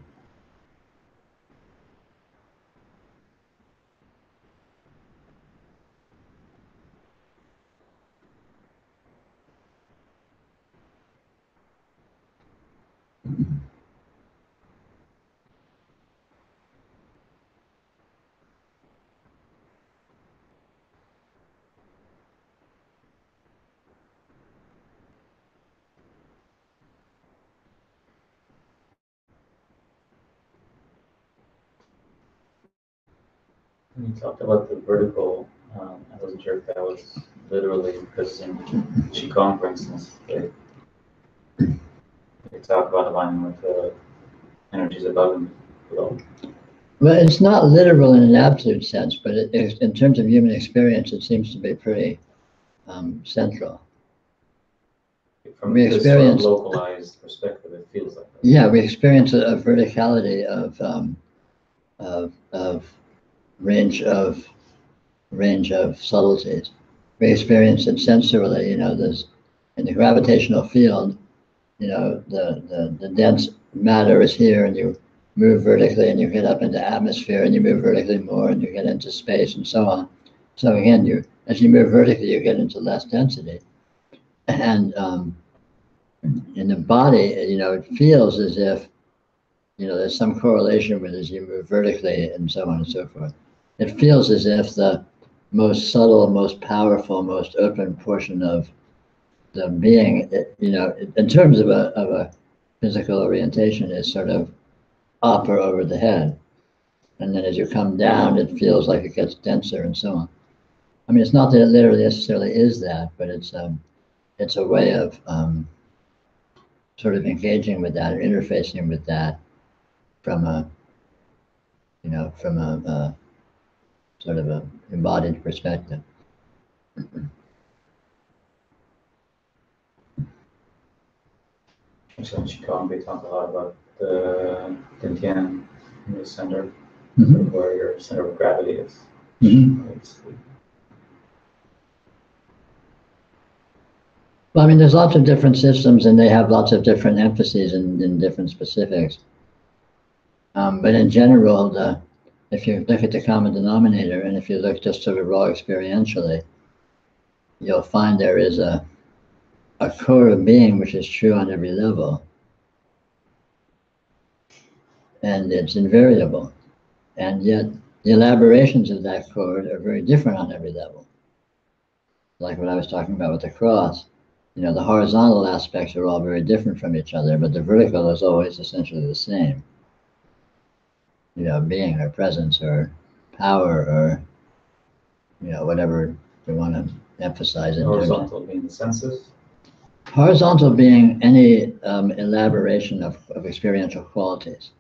When you talked about the vertical, I wasn't sure if that was literally because in Qigong, for instance, they talk about aligning with the energies above and below.
Well, it's not literal in an absolute sense, but in terms of human experience, it seems to be pretty central.
From
We
this sort of
experience-
localized perspective, it feels like that.
Yeah, we experience a verticality of range of subtleties. We experience it sensorily. There's in the gravitational field. The dense matter is here, and you move vertically, and you get up into atmosphere, and you move vertically more, and you get into space, and so on. So again, as you move vertically, you get into less density, and in the body, it feels as if there's some correlation with as you move vertically, and so on and so forth. It feels as if the most subtle, most powerful, most open portion of the being, in terms of a physical orientation, is sort of up or over the head. And then as you come down, it feels like it gets denser and so on. I mean, it's not that it literally necessarily is that, but it's a way of sort of engaging with that or interfacing with that from a sort of a embodied perspective.
So in Qigong, we talk a lot about the Dantian in the center,
Mhm.
where your center of gravity is.
Mhm. Well, I mean, there's lots of different systems and they have lots of different emphases in different specifics. But in general, if you look at the common denominator and if you look just sort of raw experientially, you'll find there is a core of being which is true on every level. And it's invariable. And yet the elaborations of that core are very different on every level. Like what I was talking about with the cross. You know, the horizontal aspects are all very different from each other, but the vertical is always essentially the same. You know, being or presence or power or, you know, whatever you want to emphasize in terms of.
Horizontal being the senses.
Horizontal being any elaboration of experiential qualities.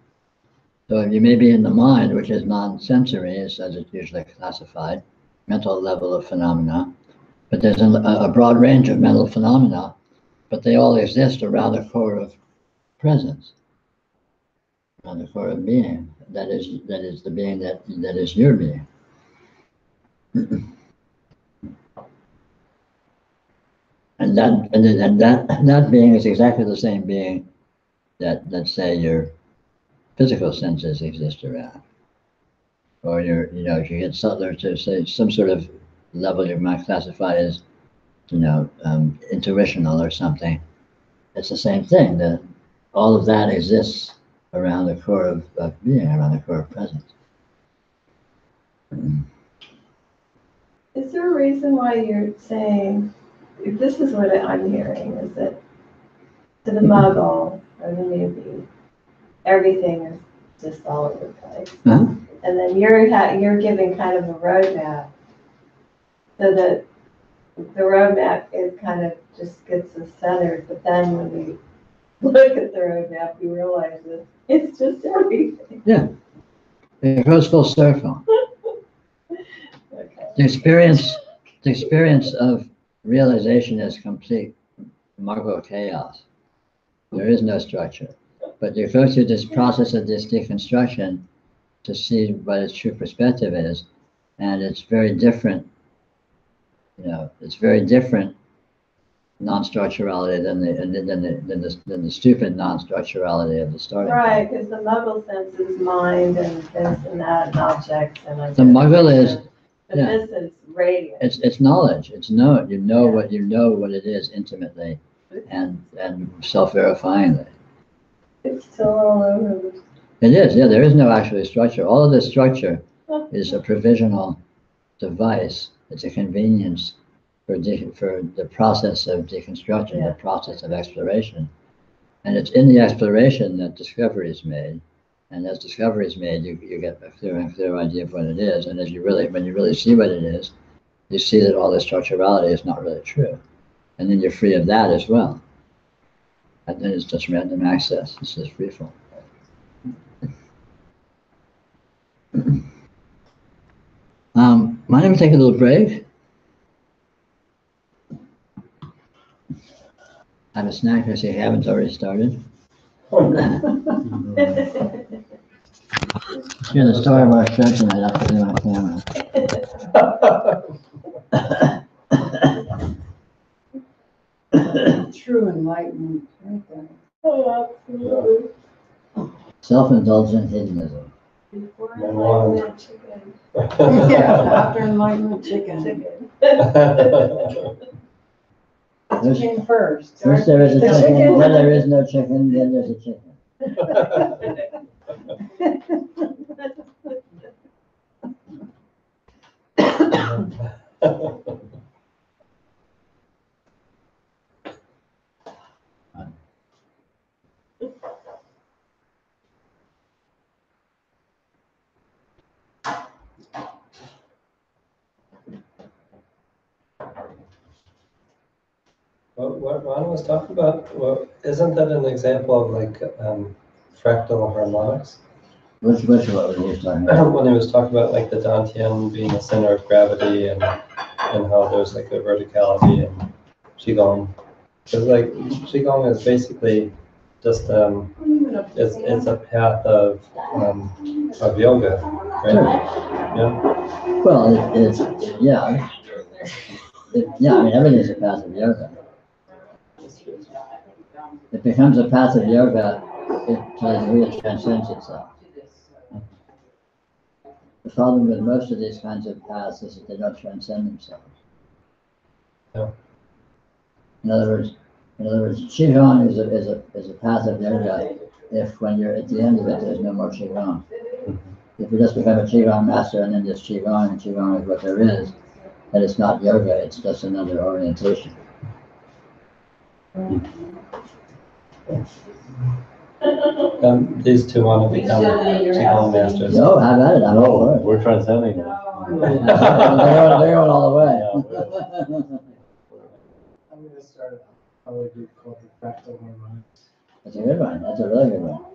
So you may be in the mind, which is non-sensory, as it's usually classified, mental level of phenomena, but there's a broad range of mental phenomena, but they all exist around the core of presence, around the core of being. That is the being that is your being. And that being is exactly the same being that, let's say, your physical senses exist around. Or your, you know, if you get subtler to say some sort of level you might classify as, you know, intuitional or something, it's the same thing. That all of that exists around the core of being, around the core of presence.
Is there a reason why you're saying, if this is what I'm hearing, is that to the muggle or the newbie, everything is just all over the place.
Uh-huh.
And then you're giving kind of a roadmap, so that the roadmap is kind of just gets us centered, but then when we look at the roadmap, we realize that it's just everything.
Yeah, it goes full circle.
Okay.
The experience of realization is complete muggle chaos. There is no structure. But you go through this process of this deconstruction to see what its true perspective is, and it's very different. You know, it's very different non-structurality than the stupid non-structurality of the starting
Right,
point.
because the muggle sense is mind and this and that and objects and
The muggle is,
but
yeah.
this is radiant.
it's knowledge. It's known. You know
Yeah.
what it is intimately, and self-verifyingly.
It's still all over.
It is. Yeah, there is no actual structure. All of this structure is a provisional device. It's a convenience for the process of deconstruction,
Yeah.
the process of exploration. And it's in the exploration that discovery is made. And as discovery is made, you get a clearer and clearer idea of what it is. And when you really see what it is, you see that all this structurality is not really true. And then you're free of that as well. And then it's just random access. It's just free fall. Mind if we take a little break? Have a snack because you haven't already started. Here's the story of our show tonight. I'll put it on camera.
True enlightenment, right there.
Oh, absolutely.
Self-indulgent hedonism.
Before
Wow.
enlightenment, chicken.
Yeah, after enlightenment, chicken.
Chicken.
What came first?
First there is a
The
chicken,
chicken.
then there is no chicken, then there's a chicken.
What Ron was talking about, well, isn't that an example of like fractal harmonics?
Which what were you talking about?
When he was talking about like the Dantian being the center of gravity and how there's like a verticality in Qigong. Because like Qigong is basically just it's a path of yoga, right? Yeah.
Well, yeah. Yeah, I mean, everything is a path of yoga. it becomes a path of yoga, it to a degree it transcends itself. The problem with most of these kinds of paths is that they don't transcend themselves.
Yeah.
In other words, Qigong is a path of yoga if when you're at the end of it, there's no more Qigong. If you just become a Qigong master and then just Qigong, and Qigong is what there is, then it's not yoga, it's just another orientation.
These two want to become Qigong masters.
No, have at it, I'm all for it.
We're transcending them.
They're going all the way.
I'm gonna start a group called the Fractal Harmonic.
That's a good one, that's a really good one.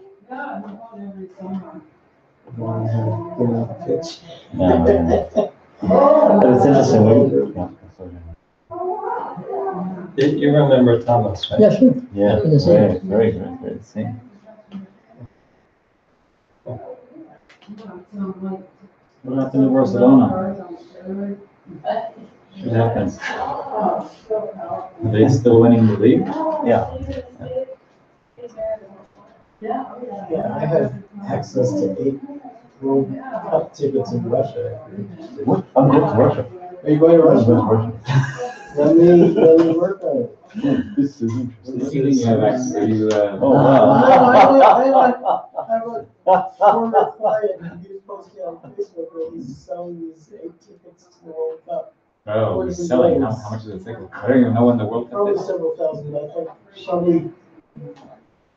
Pitch.
But it's interesting.
You remember Thomas, right?
Yeah, sure.
Yeah,
Good to see you.
very good, great to see. What happened to Barcelona? What happened? Are they still winning the league? Yeah.
Yeah, I have access to 8 World Cup tickets in Russia.
What? I'm going to Russia.
Are you going to
I'm going to
Russia?
Russia.
Let me work on it.
This is interesting.
You think you have access? Are you,
Oh, wow.
I have a former client who was posting on Facebook where he's selling these 8 tickets to the World Cup.
oh, he's selling. How much is it ticket? I don't even know when the World Cup
Probably
is.
several thousand, I think, probably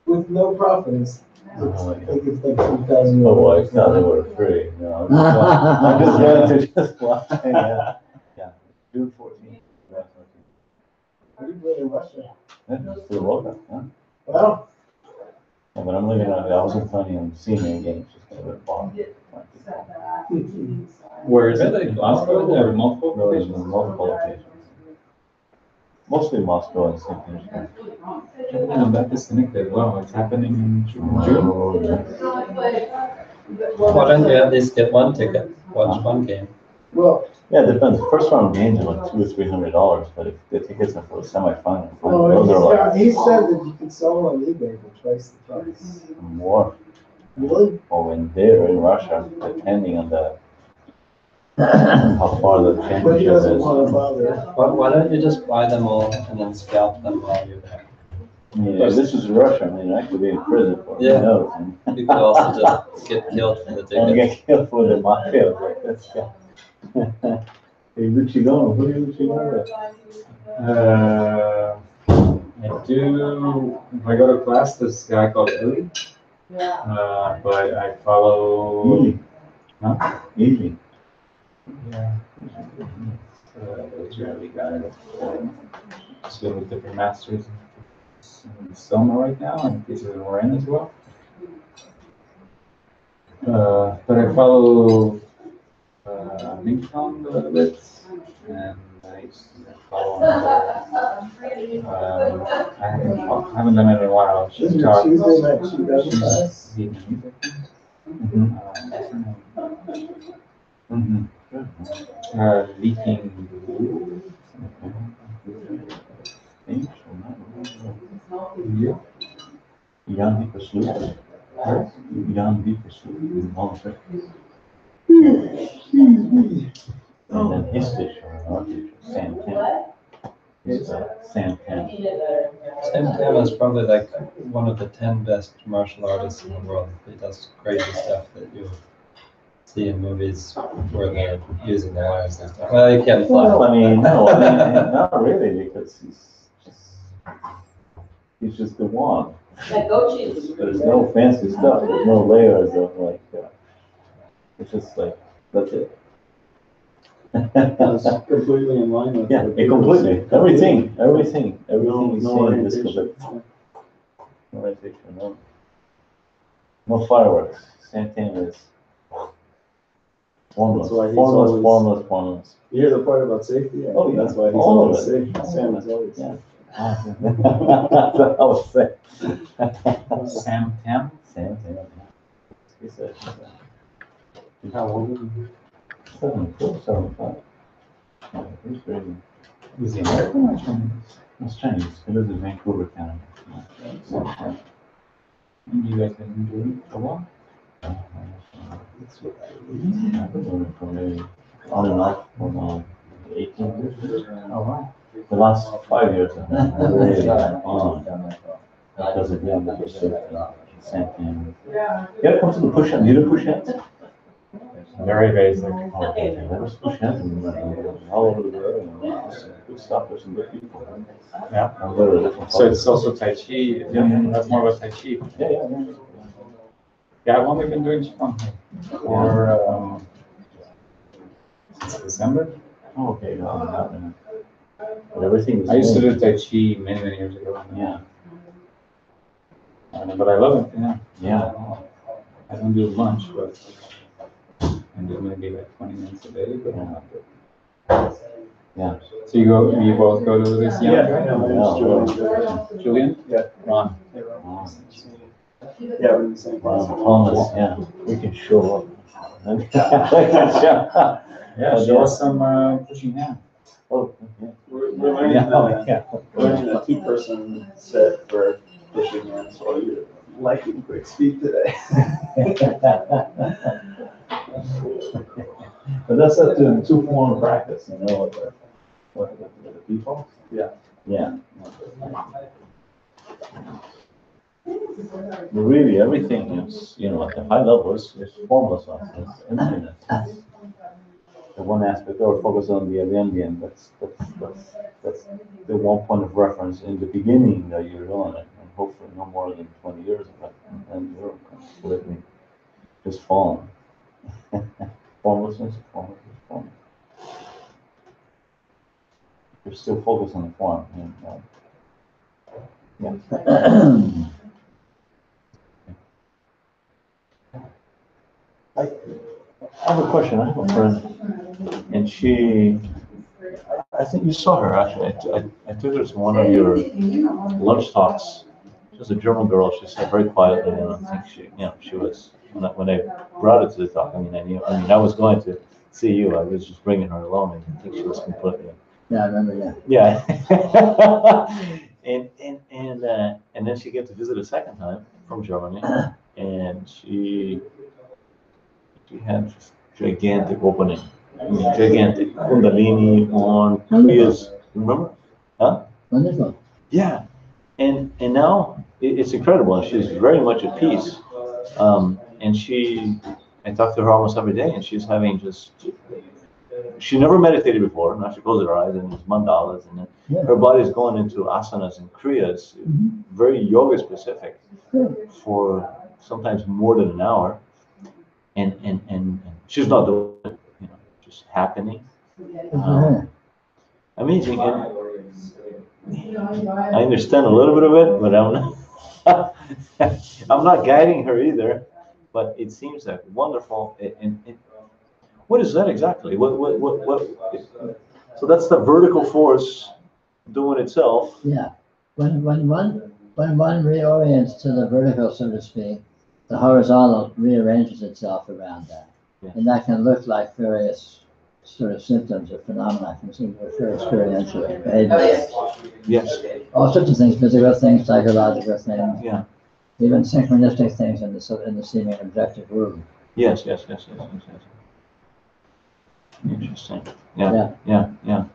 with no profits. I think it's like 2,000.
Oh, well, I thought they were free. No, I'm just going to just watch. Yeah. Yeah. June 14th.
Are you going to Russia?
Yeah, it's the World Cup, huh?
Well,
Yeah, but I'm living on, I wasn't planning on seeing any games, just going to bomb.
Where is it? In Moscow or multiple
No, there's
locations?
multiple locations. Mostly Moscow and St. Petersburg.
I'm that disconnected. Wow, it's happening in June.
Oh, yeah.
Why don't you at least get one ticket, watch one game?
well,
Yeah, it depends. First round games are like $200 or $300, but if the tickets are for the semifinal,
well,
those are like
he said that you could sell them on eBay for twice the price.
more.
Really?
Or in there in Russia, depending on how far the
But he
championship
doesn't
is.
want to bother.
Why don't you just buy them all and then scalp them while you're there?
Yeah, this is Russia. I mean, I could be in prison for
Yeah.
who knows.
You could also just get killed for the
And
ticket.
get killed for the mafia. Like, that's Hey, Luchigano, who are you Luchigano with?
I do. I go to class. This guy called Eli. But I follow.
Easy.
Huh?
Easy.
Yeah. Israeli guy. He's good with different masters. In Soma right now, and pieces of Moran as well. But I follow Ming Kong a little bit, and I follow I haven't done it in a while. She's
Isn't it
taught.
Tuesday night she does class?
Vietnamese,
Mm-hmm. Mm-hmm.
Leaking. Yeah.
Jan die versloeg. Jan die versloeg in halve. And then his teacher, our teacher, Sam Tam. Is Sam Tam.
Sam Tam is probably like one of the 10 best martial artists in the world. He does crazy stuff that you see in movies where they're using their arms and stuff. Well, he can't fly.
Well, I mean, not really, because he's just the one. There's no fancy stuff. There's no layers of like. It's just like that's it.
That's completely in line with.
Yeah, completely. Everything you see in this complete. No orientation, no fireworks. Same thing is formless.
That's why he's
Formless.
You hear the part about safety?
Oh, yeah.
That's why he's
All of
always
it.
safe. Sam is always
Yeah.
safe.
That's what I was saying.
Sam Tam.
Sam. He said.
How old is he?
74, 75. Yeah, he's crazy.
Was he American or Chinese?
He's Chinese. He lives in Vancouver, Canada.
And you guys have been doing it for a while?
I've been doing it for maybe on and off for 18 years.
Oh, wow.
The last 5 years I've been really on. Because again, the same thing. You gotta come to the push hand. You do push hands?
Very basic.
Oh, okay. Let us push hands and all over the world. Good stuff. There's some good people.
Yeah.
I'm literally different.
So it's also Tai Chi. That's more about Tai Chi.
Yeah.
Yeah, I've only been doing Qigong for since December.
Oh, okay. No. But everything is.
I used to do Tai Chi many, many years ago.
Yeah.
But I love it, yeah.
Yeah.
I don't do much, but I'm doing maybe like 20 minutes a day, but I'm not good.
Yeah.
So you both go to this young guy?
Yeah.
Julian?
Yeah.
Ron?
Wow.
Yeah, we're in the same class.
Thomas, yeah. We can show up.
Yeah, show us some pushing hand.
Oh, yeah.
We're learning we're learning a two-person set for pushing in, so you're liking quick speed today.
But that's up to two-form practice, you know, with the people.
Yeah.
Yeah. But really, everything is, you know, at the high level is formless, it's infinite. The one aspect, or focus on the end, that's the one point of reference in the beginning that you're doing it, and hopefully no more than 20 years of it, and you're completely just fallen. Formlessness. You're still focused on the form. Yeah. I have a question. I have a friend, and I think you saw her actually. I took her to one of your lunch talks. She was a German girl. She sat very quietly, and I think she was, when I brought her to the talk, I was going to see you. I was just bringing her along, and I think she was completely.
Yeah, I remember that.
Yeah. And then she came to visit a second time from Germany, and she had this gigantic opening. Gigantic Kundalini on Kriya's. Remember? Huh?
Wonderful.
Yeah. And now it's incredible. And she's very much at peace. And I talk to her almost every day, and she's having she never meditated before. Now she closes her eyes and there's mandalas, and then her body's going into asanas and kriyas, very yoga specific, for sometimes more than an hour. And she's not doing it, just happening. Amazing. And I understand a little bit of it, but I'm not guiding her either. But it seems like wonderful. And what is that exactly? What? So that's the vertical force doing itself.
Yeah. When one reorients to the vertical, so to speak, the horizontal rearranges itself around that.
Yeah.
And that can look like various sort of symptoms or phenomena, can seem to refer experientially, behaviorally.
Yes.
All sorts of things, physical things, psychological things.
Yeah.
Even synchronistic things in the seeming objective world.
Yes. Interesting. Yeah.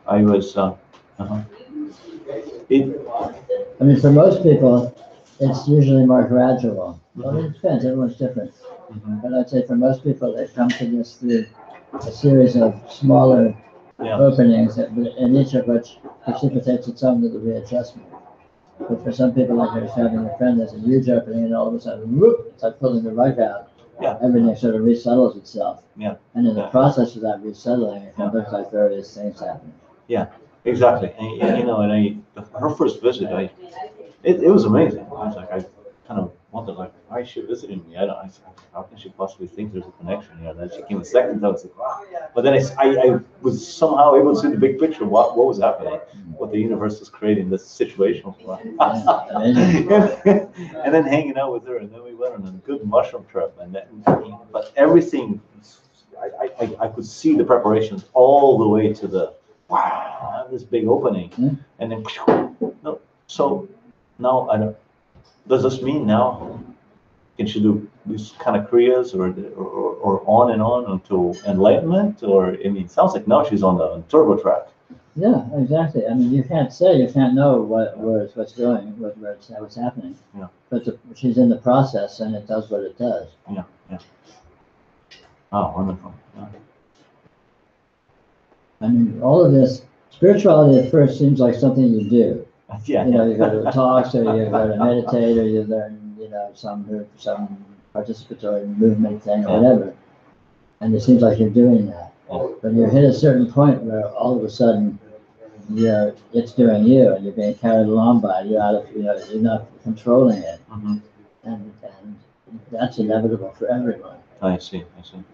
I was.
For most people, it's usually more gradual. Well, it depends. Everyone's different. But I'd say for most people, they come to this through a series of smaller openings, and each of which precipitates its own little readjustment. But for some people, like I was having a friend, there's a huge opening, and all of a sudden, whoop, it's like pulling the rug out.
Yeah.
Everything sort of resettles itself.
Yeah.
And in the process of that resettling, it can look like various things happening.
Yeah, exactly. And her first visit, it was amazing. I was like, I kind of wondered, like, why is she visiting me? How can she possibly think there's a connection here? And then she came the second time, I was like, wow. But then I was somehow able to see the big picture, what was happening, what the universe was creating, this situation. And then hanging out with her, and then we went on a good mushroom trip, but everything, I could see the preparations all the way to the this big opening, and then so now does this mean now, can she do these kind of kriyas or on and on until enlightenment? Or, I mean, it sounds like now she's on the turbo track.
Yeah, exactly. I mean, you can't know what's happening.
Yeah.
But she's in the process and it does what it does.
Yeah, yeah. Oh, wonderful. Yeah.
I mean, all of this, spirituality at first seems like something you do.
Yeah.
You know, you go to talks, or you go to meditate, or you learn, some participatory movement thing, or whatever. And it seems like you're doing that. But you hit a certain point where all of a sudden, it's doing you, and you're being carried along by it. You're not controlling it.
Mm-hmm.
And that's inevitable for everyone.
I see. Interesting.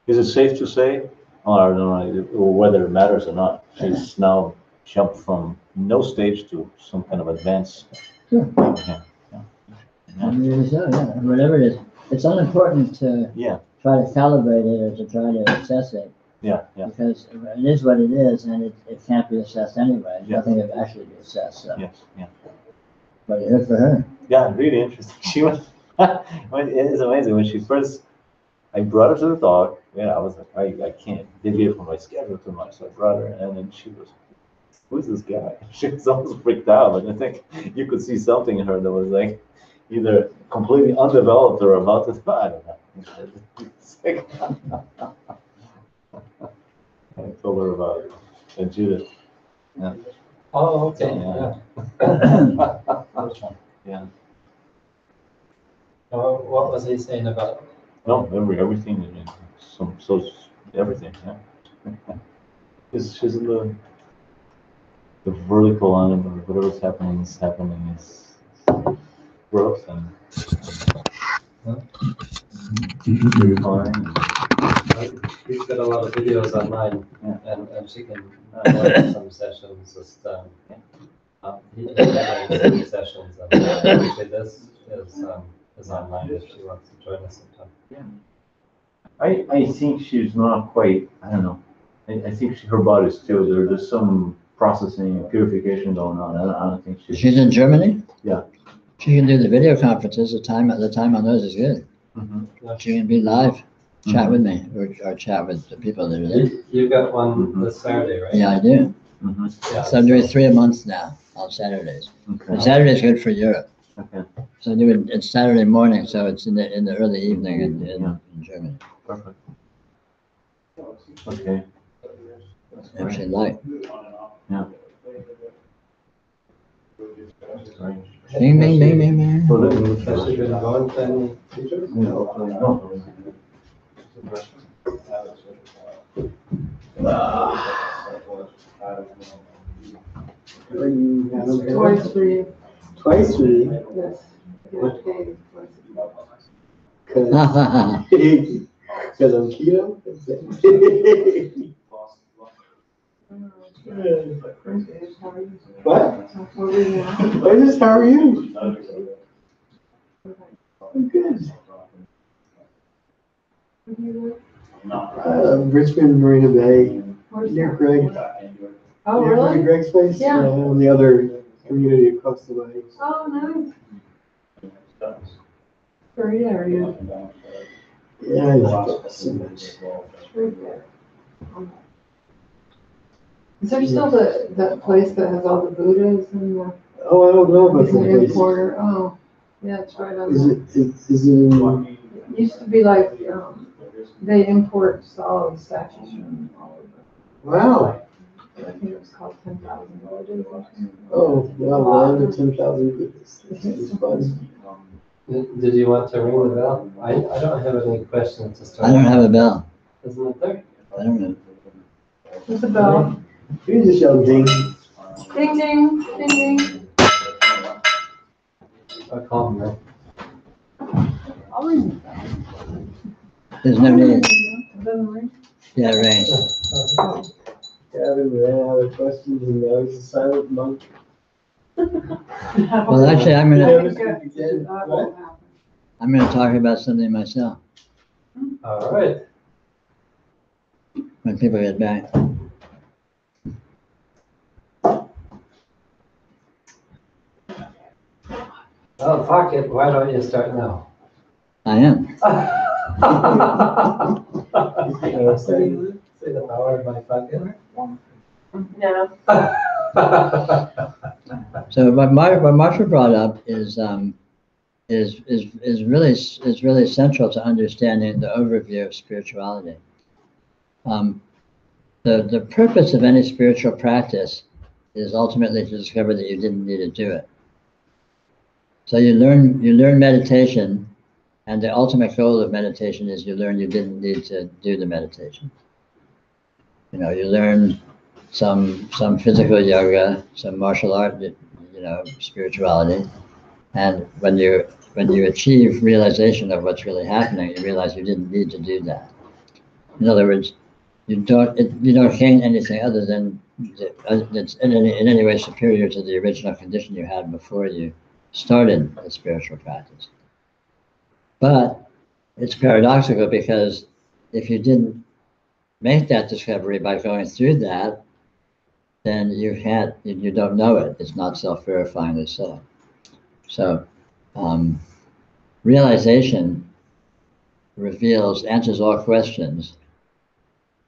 Is it safe to say, I don't know whether it matters or not, she's now jumped from no stage to some kind of advanced?
Sure.
Yeah.
I mean, whatever it is, it's unimportant to try to calibrate it or to try to assess it.
Yeah.
Because it is what it is, and it can't be assessed anyway. Nothing can actually be assessed. So.
Yes. Yeah.
But it is for her.
Yeah, really interesting. She was. It's amazing when she first. I brought her to the talk. I was like, I can't deviate from my schedule too much. So I brought her, and then she was, who's this guy? She was almost freaked out. But I think you could see something in her that was like either completely undeveloped or about to. I don't know. I told her about Judith. Yeah.
Oh, okay.
Yeah.
What was he saying about?
No, everything. Everything. Yeah. She's in the vertical line, or whatever's happening is growth and purifying.
She's got a lot of videos online, and she can run some sessions. Just he has some sessions, and actually this is online if she wants to join us sometime.
Yeah. I think she's not quite. I don't know. I think her body's still there. There's some processing and purification going on. I don't think
she's in Germany.
Yeah.
She can do the video conferences. The time on those is good.
Mm-hmm.
She can be live, chat with me, or chat with the people that are there.
You got one this Saturday, right?
Yeah, I do.
Mm-hmm.
Yeah,
So I'm doing 3 a month now on Saturdays.
Okay.
And Saturday's good for Europe.
Okay.
So I do it. It's Saturday morning, so it's in the early evening in Germany.
Perfect. Okay.
If she'd like.
Yeah. Right.
Bing, bing, bing, bing, bing.
So
Has she been going to any teachers?
Twice for you.
Twice for you?
Yes. Okay, twice.
Because I'm keto? What? I just, how are you? I'm good. Richmond, Marina Bay, near Greg.
Oh,
Near
really?
Greg's place?
Yeah.
On the other community across the way.
Oh, nice. Where are you?
Yeah, I like it so much.
Right there. Is there still that place that has all the Buddhas and the,
Oh, I don't know about
is
the
an
place.
importer? Oh, yeah, it's right on
Is
the,
is it in,
it used to be like, they import all the statues from all over.
wow.
I think it was called 10,000 Buddhas or something.
Oh, wow, under 10,000. This is fun.
Did you want to ring the bell? I don't have any questions to start.
I don't have a bell.
Isn't it there?
I don't know.
There's a bell.
You can just yell ding.
Ding, ding, ding, ding.
I'll call him, right?
I'll ring the bell.
There's no need.
It doesn't ring.
Yeah, right.
Gavin ran out of questions and now he's a silent monk.
Well, actually, I'm gonna talk about something myself
All right.
when people get back.
Oh, fuck it, why don't you start now?
I am.
Say the power of my fucking.
No,
So what Marsha brought up is really central to understanding the overview of spirituality. The purpose of any spiritual practice is ultimately to discover that you didn't need to do it. So you learn meditation, and the ultimate goal of meditation is you learn you didn't need to do the meditation. You know, you learn some physical yoga, some martial art, spirituality, and when you achieve realization of what's really happening, you realize you didn't need to do that. In other words, you don't gain anything other than it's in any way superior to the original condition you had before you started the spiritual practice. But it's paradoxical because if you didn't make that discovery by going through that, then you don't know it. It's not self-verifyingly so. So realization answers all questions,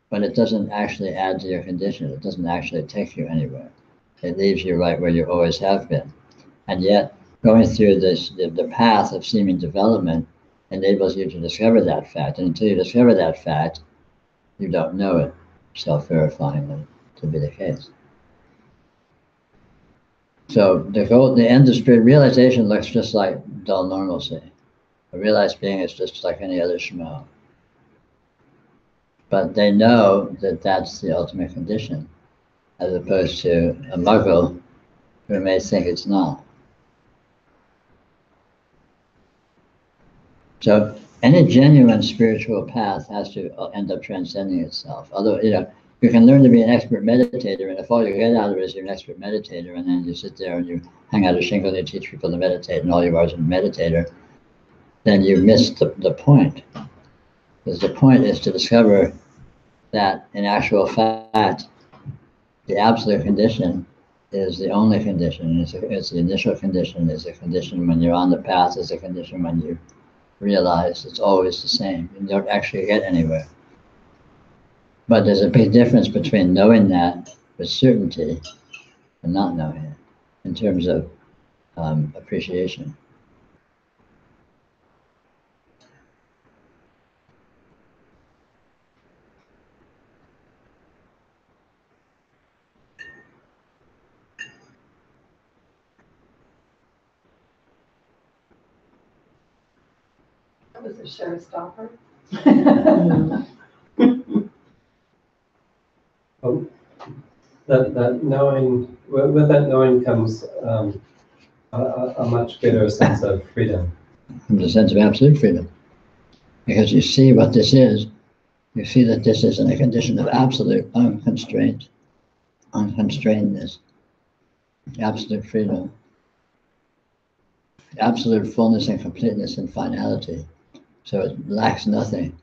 but it doesn't actually add to your condition. It doesn't actually take you anywhere. It leaves you right where you always have been. And yet, going through the path of seeming development enables you to discover that fact. And until you discover that fact, you don't know it self-verifyingly to be the case. So the end of spirit realization looks just like dull normalcy. A realized being is just like any other schmo. But they know that that's the ultimate condition, as opposed to a muggle who may think it's not. So any genuine spiritual path has to end up transcending itself. Although, you can learn to be an expert meditator, and if all you get out of it is you're an expert meditator, and then you sit there and you hang out a shingle and you teach people to meditate, and all you are is a meditator, then you miss the point. Because the point is to discover that in actual fact, the absolute condition is the only condition. It's the initial condition, it's a condition when you're on the path, it's a condition when you realize it's always the same. You don't actually get anywhere. But there's a big difference between knowing that with certainty and not knowing it in terms of appreciation.
that was a showstopper.
That knowing, with that knowing comes a much greater sense of freedom.
The sense of absolute freedom. Because you see what this is, you see that this is in a condition of absolute unconstrainedness, absolute freedom, absolute fullness and completeness and finality. So it lacks nothing.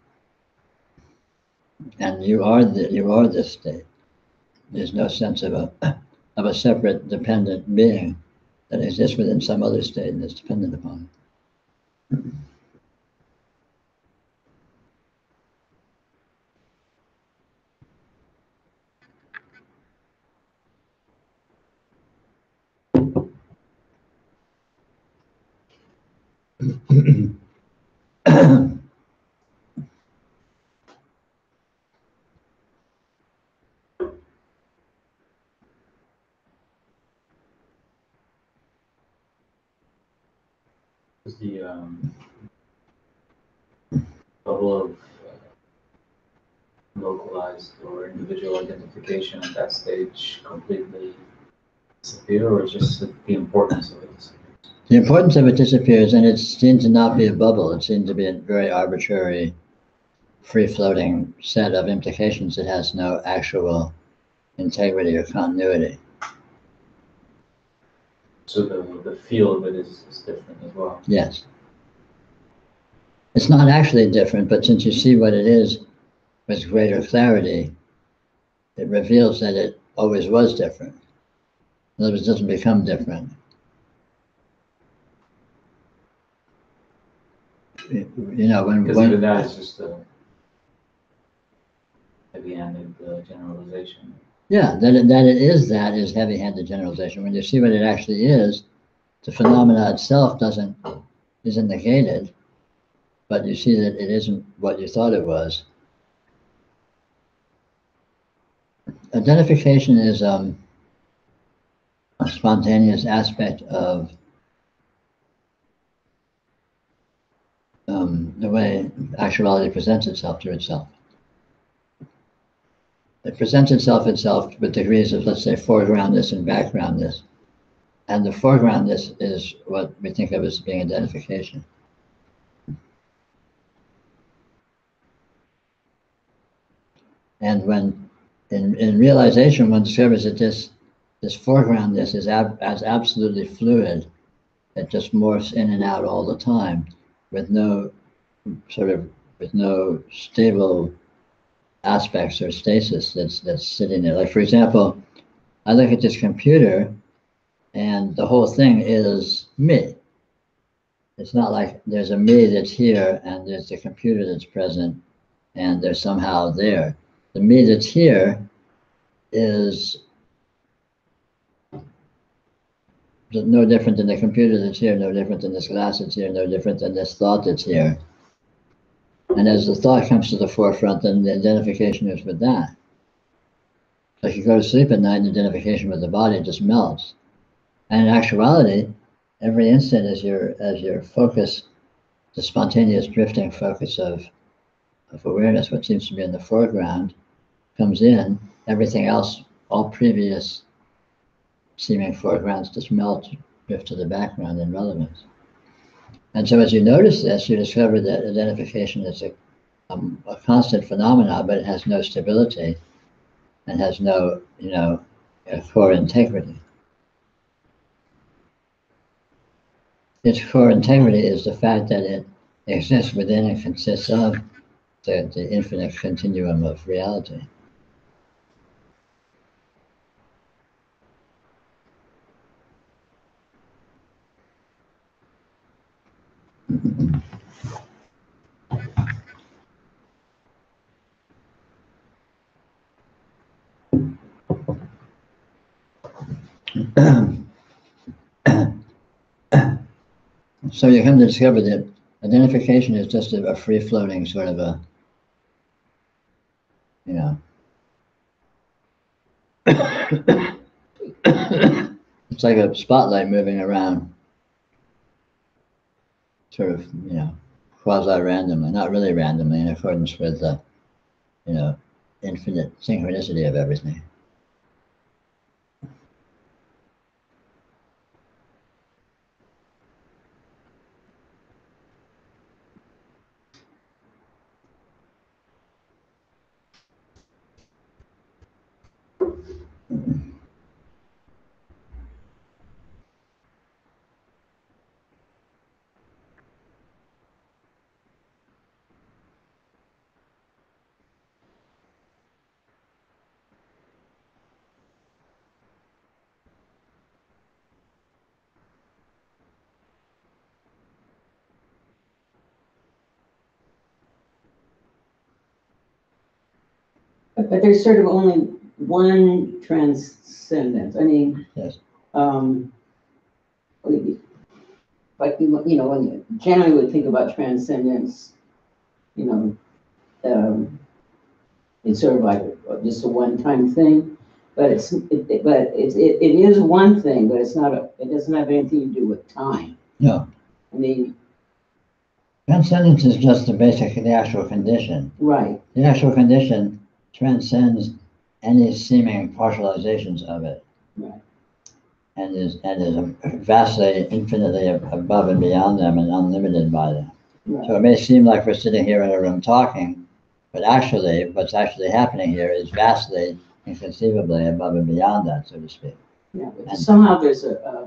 And you are this state. There's no sense of a separate dependent being that exists within some other state and is dependent upon it.
Is the level of localized or individual identification at that stage completely disappear, or just the importance of it disappears?
The importance of it disappears, and it's seen to not be a bubble. It's seen to be a very arbitrary, free-floating set of implications that has no actual integrity or continuity.
So the feel of it is different as well.
Yes. It's not actually different, but since you see what it is with greater clarity, it reveals that it always was different. In other words, it doesn't become different. you know,
Because
when
even that is just a heavy-handed generalization.
yeah, that it is heavy-handed generalization. When you see what it actually is, the phenomena itself isn't negated, but you see that it isn't what you thought it was. Identification is a spontaneous aspect of the way actuality presents itself to itself. It presents itself with degrees of, let's say, foregroundness and backgroundness. And the foregroundness is what we think of as being identification. And when, in realization, one discovers that this foregroundness is as absolutely fluid, it just morphs in and out all the time, with no stable aspects or stasis that's sitting there. Like, for example, I look at this computer and the whole thing is me. It's not like there's a me that's here and there's the computer that's present and they're somehow there. The me that's here is no different than the computer that's here, no different than this glass that's here, no different than this thought that's here. And as the thought comes to the forefront, then the identification is with that. Like, you go to sleep at night and identification with the body just melts. And in actuality, every instant as your focus, the spontaneous drifting focus of awareness, what seems to be in the foreground, comes in, everything else, all previous seeming foregrounds just melt, drift to the background in relevance. And so as you notice this, you discover that identification is a constant phenomenon, but it has no stability and has no, core integrity. Its core integrity is the fact that it exists within and consists of the infinite continuum of reality. So you come to discover that identification is just a free-floating sort of a, it's like a spotlight moving around, sort of, quasi-randomly, not really randomly, in accordance with the, infinite synchronicity of everything.
But there's sort of only one transcendence. I mean,
Yes.
But when you generally would think about transcendence, it's sort of like just a one-time thing. But it is one thing, but it doesn't have anything to do with time.
No.
I mean,
Transcendence is just the actual condition.
right.
The actual condition transcends any seeming partializations of it.
Right.
And is vastly, infinitely above and beyond them and unlimited by them.
Right.
So it may seem like we're sitting here in a room talking, but actually, what's actually happening here is vastly, inconceivably above and beyond that, so to speak.
Yeah, but somehow there's I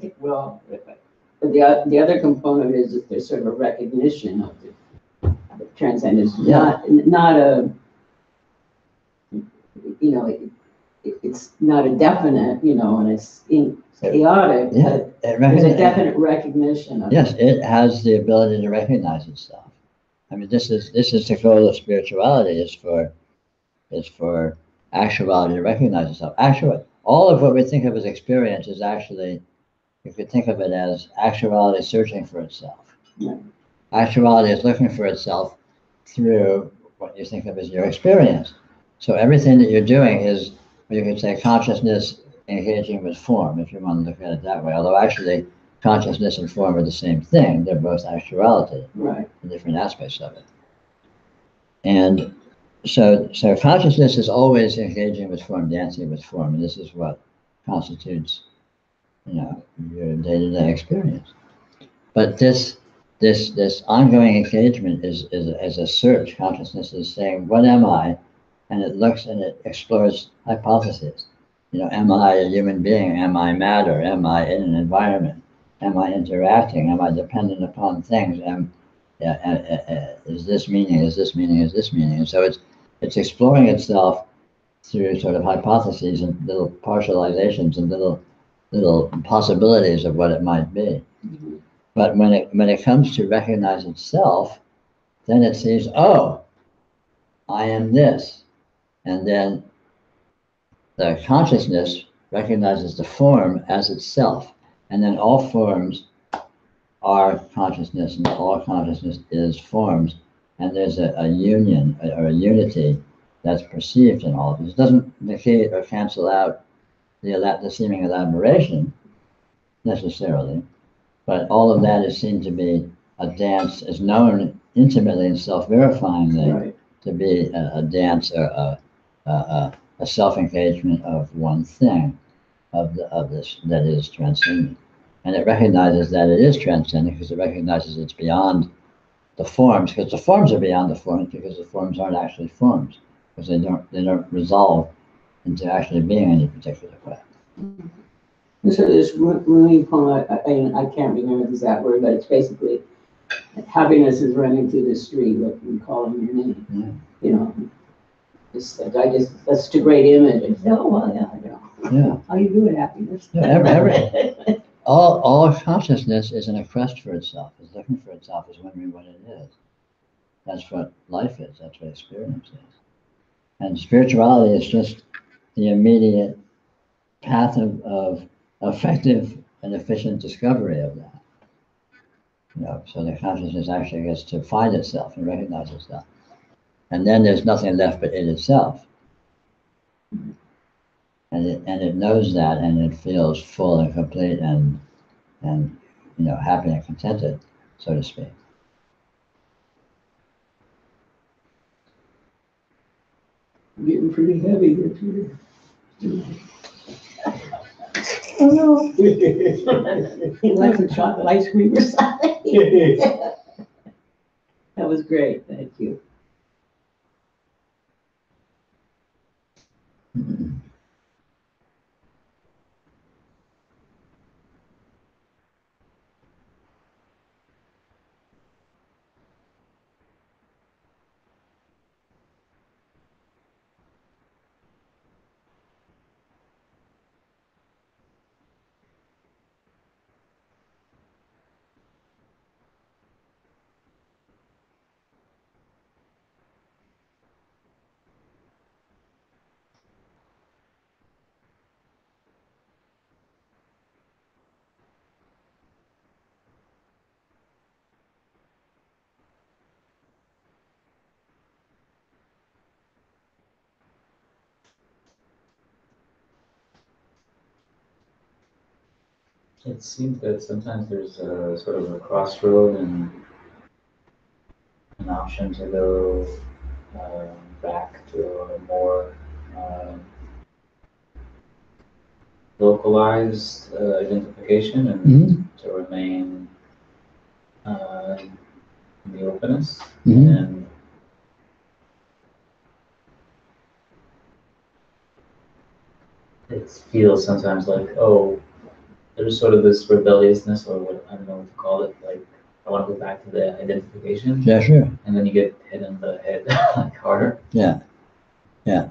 think, well, the other component is that there's sort of a recognition of the transcendence,
Yeah.
not a, it's not a definite, and it's chaotic,
Yeah,
but
it
there's a
recognizes.
definite recognition of
Yes,
it.
it has the ability to recognize itself. I mean, this is the goal of spirituality, is for actuality to recognize itself. Actually, all of what we think of as experience is actually, you could think of it as actuality searching for itself.
Yeah.
Actuality is looking for itself through what you think of as your experience. So everything that you're doing is, you could say, consciousness engaging with form, if you want to look at it that way. Although actually, consciousness and form are the same thing. They're both actuality,
Right.
the different aspects of it. And so consciousness is always engaging with form, dancing with form, and this is what constitutes, your day-to-day experience. But this ongoing engagement is a search. Consciousness is saying, what am I? And it looks and it explores hypotheses. Am I a human being? Am I matter? Am I in an environment? Am I interacting? Am I dependent upon things? Is this meaning? Is this meaning? Is this meaning? And so it's exploring itself through sort of hypotheses and little partializations and little possibilities of what it might be.
Mhm.
But when it comes to recognize itself, then it sees, oh, I am this. And then the consciousness recognizes the form as itself. And then all forms are consciousness, and all consciousness is forms. And there's a union or a unity that's perceived in all of this. It doesn't negate or cancel out the seeming elaboration necessarily, but all of that is seen to be a dance, is known intimately and self-verifyingly
Right.
to be a dance or a self-engagement of one thing, of this that is transcendent. And it recognizes that it is transcendent because it recognizes it's beyond the forms, because the forms are beyond the forms, because the forms aren't actually forms, because they don't resolve into actually being any particular way.
So this Rumi poem, I can't remember the exact word, but it's basically, happiness is running through the street, what we call in your name. It's, that's such a great image. I say, oh, well,
Yeah.
How you doing, happiness?
Yeah, all consciousness is in a quest for itself, is looking for itself, is wondering what it is. That's what life is, that's what experience is. And spirituality is just the immediate path of effective and efficient discovery of that. So the consciousness actually gets to find itself and recognize itself. And then there's nothing left but it itself. And it knows that, and it feels full and complete and happy and contented, so to speak.
Getting pretty heavy here, Peter.
Oh, no.
He likes some chocolate ice cream or something. That was great, thank you.
It seems that sometimes there's a sort of a crossroad and an option to go back to a more localized identification and to remain in the openness. And it feels sometimes like, oh, there's sort of this rebelliousness, or what, I don't know what to call it, like I want to go back to the identification.
Yeah, sure.
And then you get hit in the head like harder.
Yeah. It's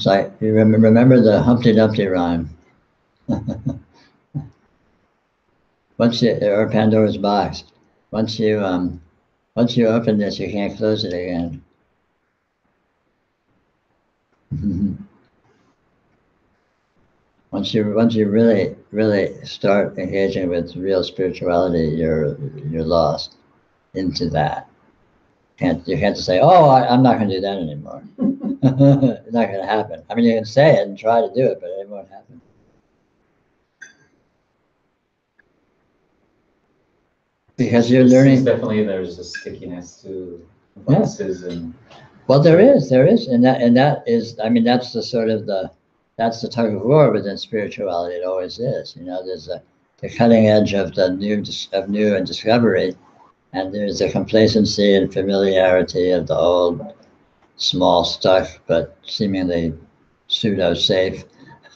like, you remember the Humpty Dumpty rhyme. Once you, or Pandora's box, once you open this, you can't close it again. Once you really start engaging with real spirituality, you're lost into that. You can't just say, "Oh, I'm not going to do that anymore." It's not going to happen. I mean, you can say it and try to do it, but it won't happen. Because you're learning.
Definitely, there's a stickiness to vices and.
Well, there is, and that is. I mean, that's the sort of that's the tug of war within spirituality. It always is. You know, there's the cutting edge of the new and discovery, and there's a complacency and familiarity of the old, small stuff, but seemingly pseudo safe.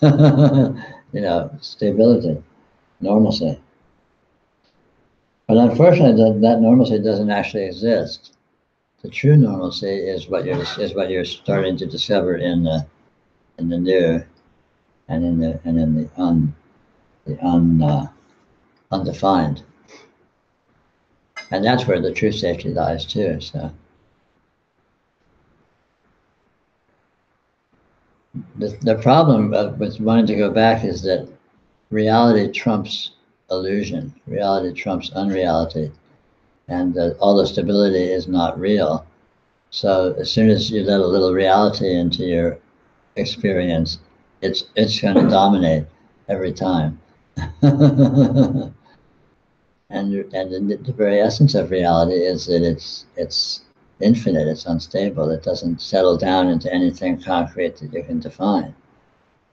You know, stability, normalcy. But unfortunately, that normalcy doesn't actually exist. The true normalcy is what you're starting to discover in the new, and in the undefined, and that's where the true safety lies too. So the problem with wanting to go back is that reality trumps illusion. Reality trumps unreality, and all the stability is not real. So as soon as you let a little reality into your experience, it's going to dominate every time. And the very essence of reality is that it's infinite, it's unstable, it doesn't settle down into anything concrete that you can define,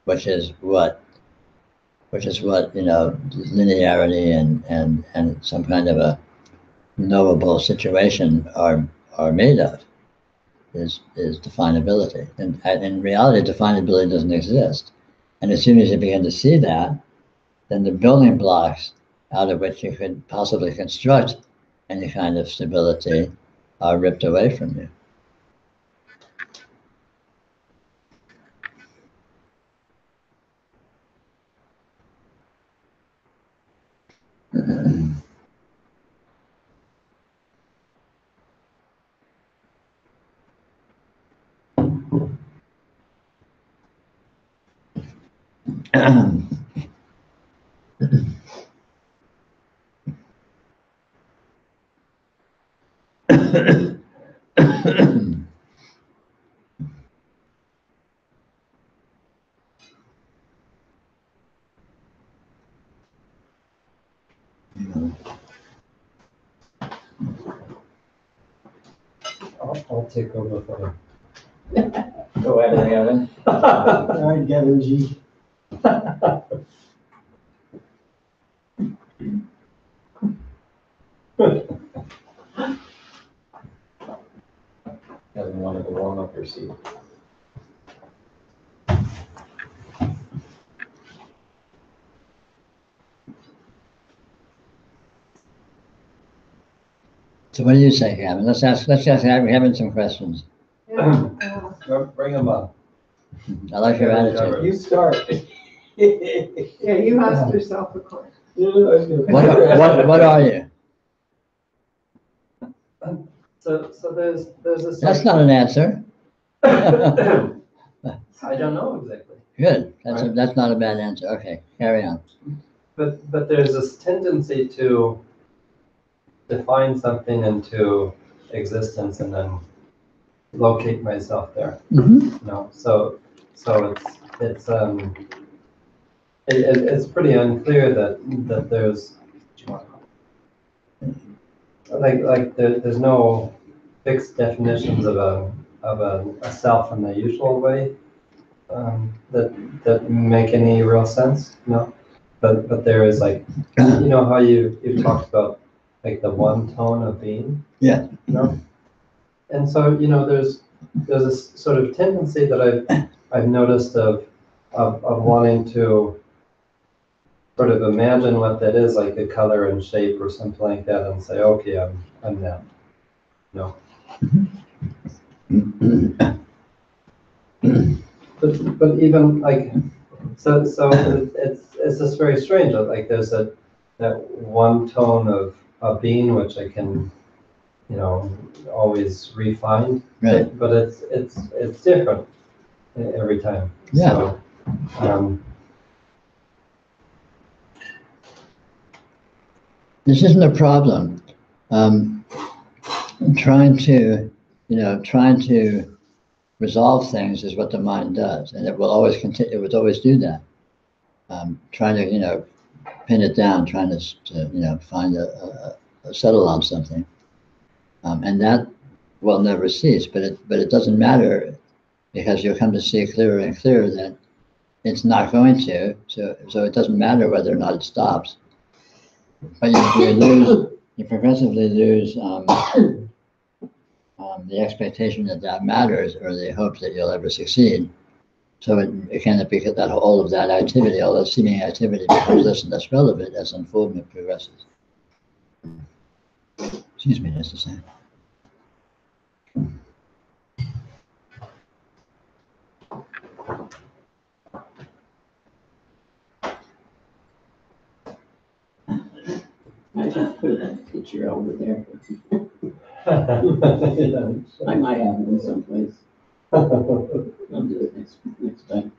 which is what you know, linearity and some kind of a knowable situation are made of, is definability. And in reality, definability doesn't exist. And as soon as you begin to see that, then the building blocks out of which you could possibly construct any kind of stability are ripped away from you.
I'll take over for
Go ahead, Gavin.
All right, Gavin G.
Gavin wanted to warm up your seat.
So what do you say, Gavin? Let's ask Gavin some questions.
Bring them up.
I like your attitude.
You start.
Yeah, you asked yourself a question.
What are you?
So there's this.
That's not an answer.
I don't know exactly.
Good. That's not a bad answer. Okay, carry on.
But there's this tendency to define something into existence and then locate myself there.
Mm-hmm.
You know, so it's pretty unclear that there's there's no fixed definitions of a self in the usual way that make any real sense, you know. But there is, like, you know how you've talked about, like, the one tone of being.
Yeah.
You know? And so, you know, there's a sort of tendency that I've noticed of wanting to sort of imagine what that is, like a color and shape or something like that, and say, okay, I'm that. No. But even, like, so it's just very strange. Like there's that one tone of being which I can, always refine.
Right.
But it's different every time.
Yeah.
So,
This isn't a problem. Trying to resolve things is what the mind does, and it will always continue. It would always do that. Trying to, pin it down, trying to find a settle on something, and that will never cease. But it doesn't matter, because you'll come to see clearer and clearer that it's not going to. So it doesn't matter whether or not it stops. But you progressively lose the expectation that matters, or the hope that you'll ever succeed. So it can be that all of that activity, all that seeming activity, becomes less and less relevant as unfoldment progresses. Excuse me, just a second.
I just put that picture over there.
yeah.
I might have it in someplace. I'll do it next time.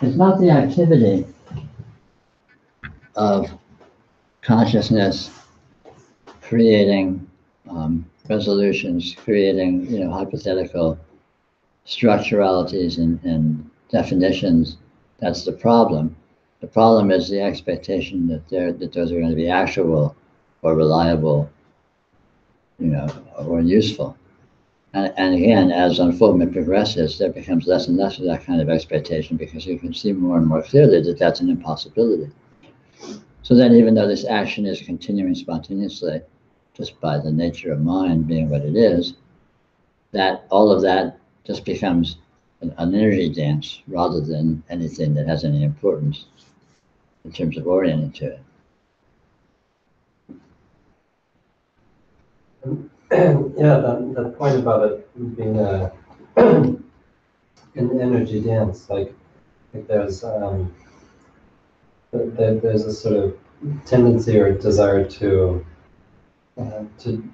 It's not the activity of consciousness creating resolutions, creating hypothetical structuralities and definitions. That's the problem. The problem is the expectation that those are going to be actual or reliable, or useful. And again, as unfoldment progresses, there becomes less and less of that kind of expectation, because you can see more and more clearly that that's an impossibility. So then, even though this action is continuing spontaneously, just by the nature of mind being what it is, that all of that just becomes an energy dance rather than anything that has any importance in terms of orienting to it.
Yeah, that point about it being an energy dance, like there's there's a sort of tendency or desire to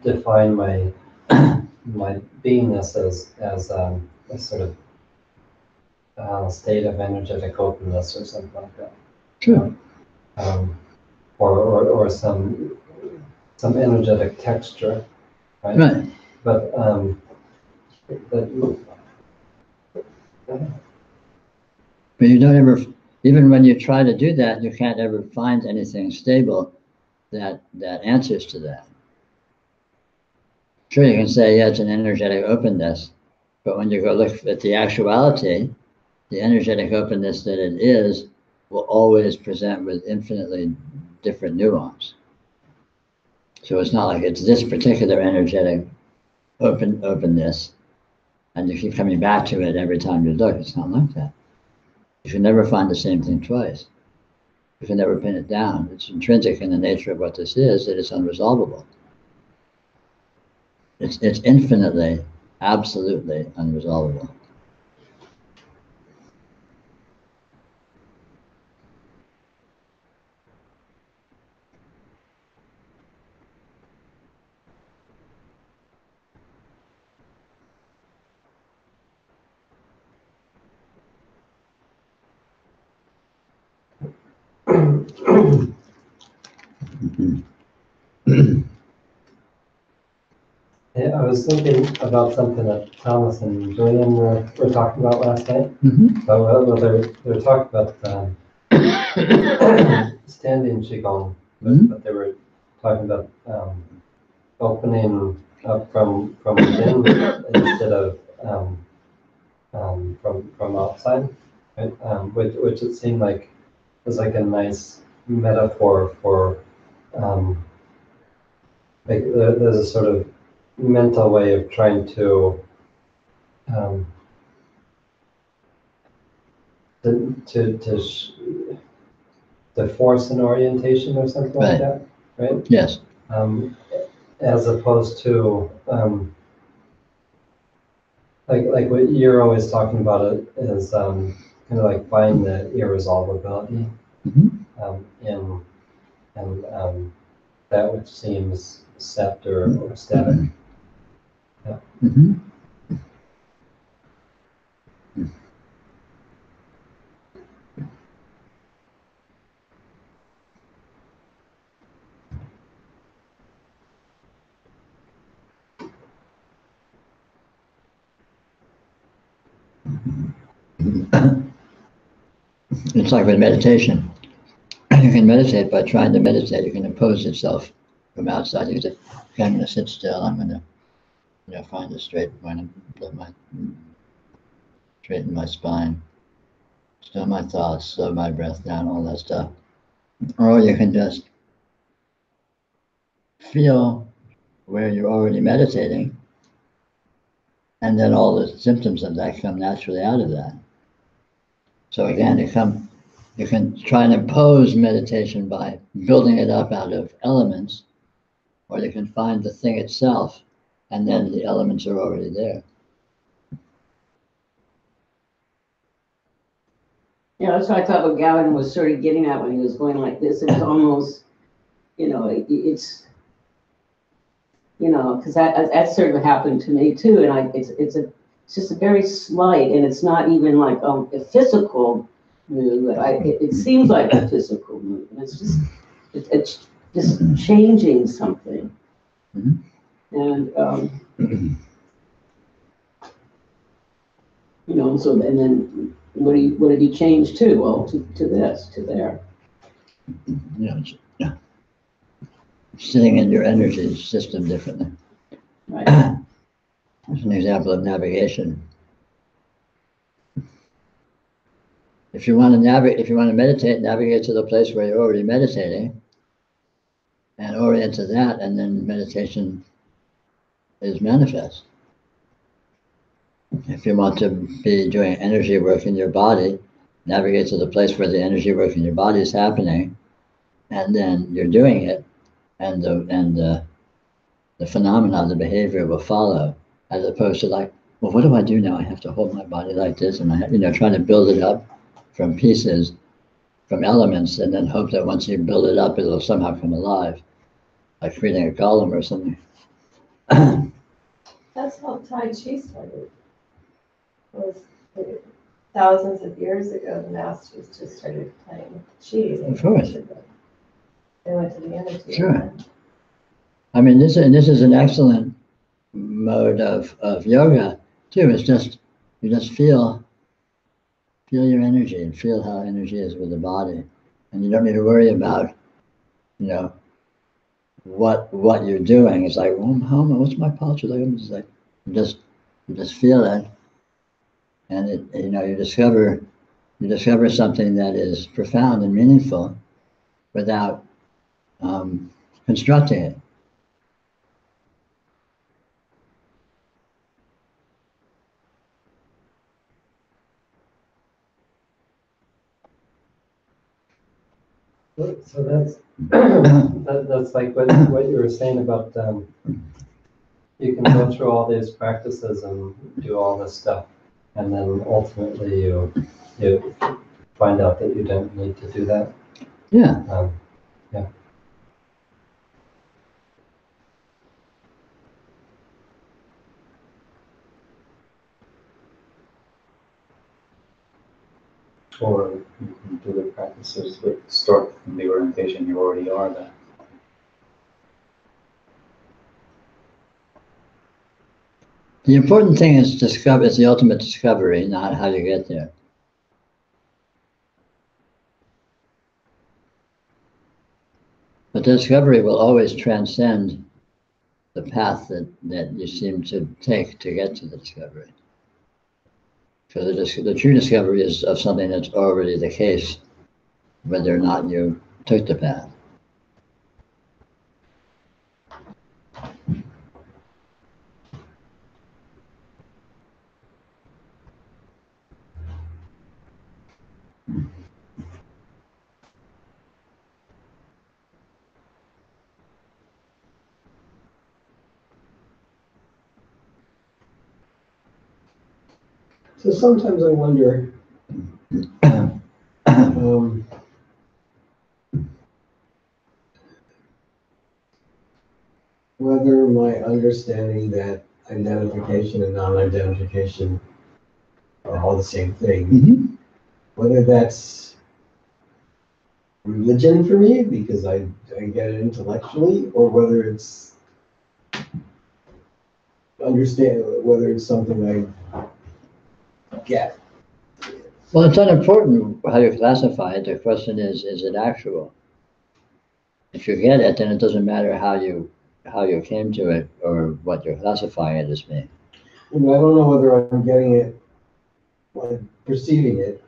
define my beingness as a sort of state of energetic openness or something like that.
True.
Or some energetic texture, right?
Right.
But
But you don't ever, even when you try to do that, you can't ever find anything stable that answers to that. Sure, you can say, yeah, it's an energetic openness, but when you go look at the actuality, the energetic openness that it is will always present with infinitely different nuance. So it's not like it's this particular energetic openness, and you keep coming back to it every time you look. It's not like that. You can never find the same thing twice. You can never pin it down. It's intrinsic in the nature of what this is, that it's unresolvable. It's infinitely, absolutely unresolvable.
yeah, I was thinking about something that Thomas and Julian were talking about last night.
Mm-hmm.
So they were talking about standing qigong, but they were talking about opening up from within instead of from outside, right? Which it seemed like was like a nice metaphor for like there's a sort of mental way of trying to to force an orientation or something like
Right.
that, right?
Yes.
As opposed to like what you're always talking about it is kind of like find the irresolvability in that which seems set or static. Yeah.
Mhm. It's like with meditation. You can meditate by trying to meditate. You can impose yourself from outside. You say, okay, I'm going to sit still. I'm going to find a straight point. Straighten my spine. Slow my thoughts. Slow my breath down. All that stuff. Or you can just feel where you're already meditating, and then all the symptoms of that come naturally out of that. So again, you can try and impose meditation by building it up out of elements, or you can find the thing itself, and then the elements are already there.
Yeah, that's what I thought what Gavin was sort of getting at when he was going like this. It was almost, it's, because that sort of happened to me too. And it's just a very slight, and it's not even like a physical move. It seems like a physical move, and it's just changing something.
Mhm.
And so and then what did he change to? Well, to this, to there.
Sitting in your energy system differently.
Right.
As an example of navigation. If you want to meditate, navigate to the place where you're already meditating, and orient to that, and then meditation is manifest. If you want to be doing energy work in your body, navigate to the place where the energy work in your body is happening, and then you're doing it, and the phenomena, the behavior will follow, as opposed to like, well, what do I do now? I have to hold my body like this, and trying to build it up from pieces, from elements, and then hope that once you build it up, it'll somehow come alive, like creating a golem or something.
That's how Tai Chi started. Was thousands of years ago, the masters just started playing with chi.
Of course.
They went to the energy.
Sure. I mean, this is an excellent mode of yoga too. It's just you just feel your energy and feel how energy is with the body, and you don't need to worry about what you're doing. It's like, what's my posture like? It's like you just feel it, and you discover something that is profound and meaningful without constructing it.
So that's like what you were saying about you can go through all these practices and do all this stuff, and then ultimately you find out that you don't need to do that.
Yeah.
Yeah.
Or you can do the practices that start from the orientation you already are then.
The important thing is the ultimate discovery, not how you get there. But the discovery will always transcend the path that you seem to take to get to the discovery. So the true discovery is of something that's already the case, whether or not you took the path.
So sometimes I wonder, whether my understanding that identification and non-identification are all the same thing,
Mhm.
whether that's religion for me because I get it intellectually, or whether it's whether it's something I get.
Well, it's unimportant how you classify it. The question is it actual? If you get it, then it doesn't matter how you came to it or what you're classifying it as being.
And I don't know whether I'm getting it, like perceiving it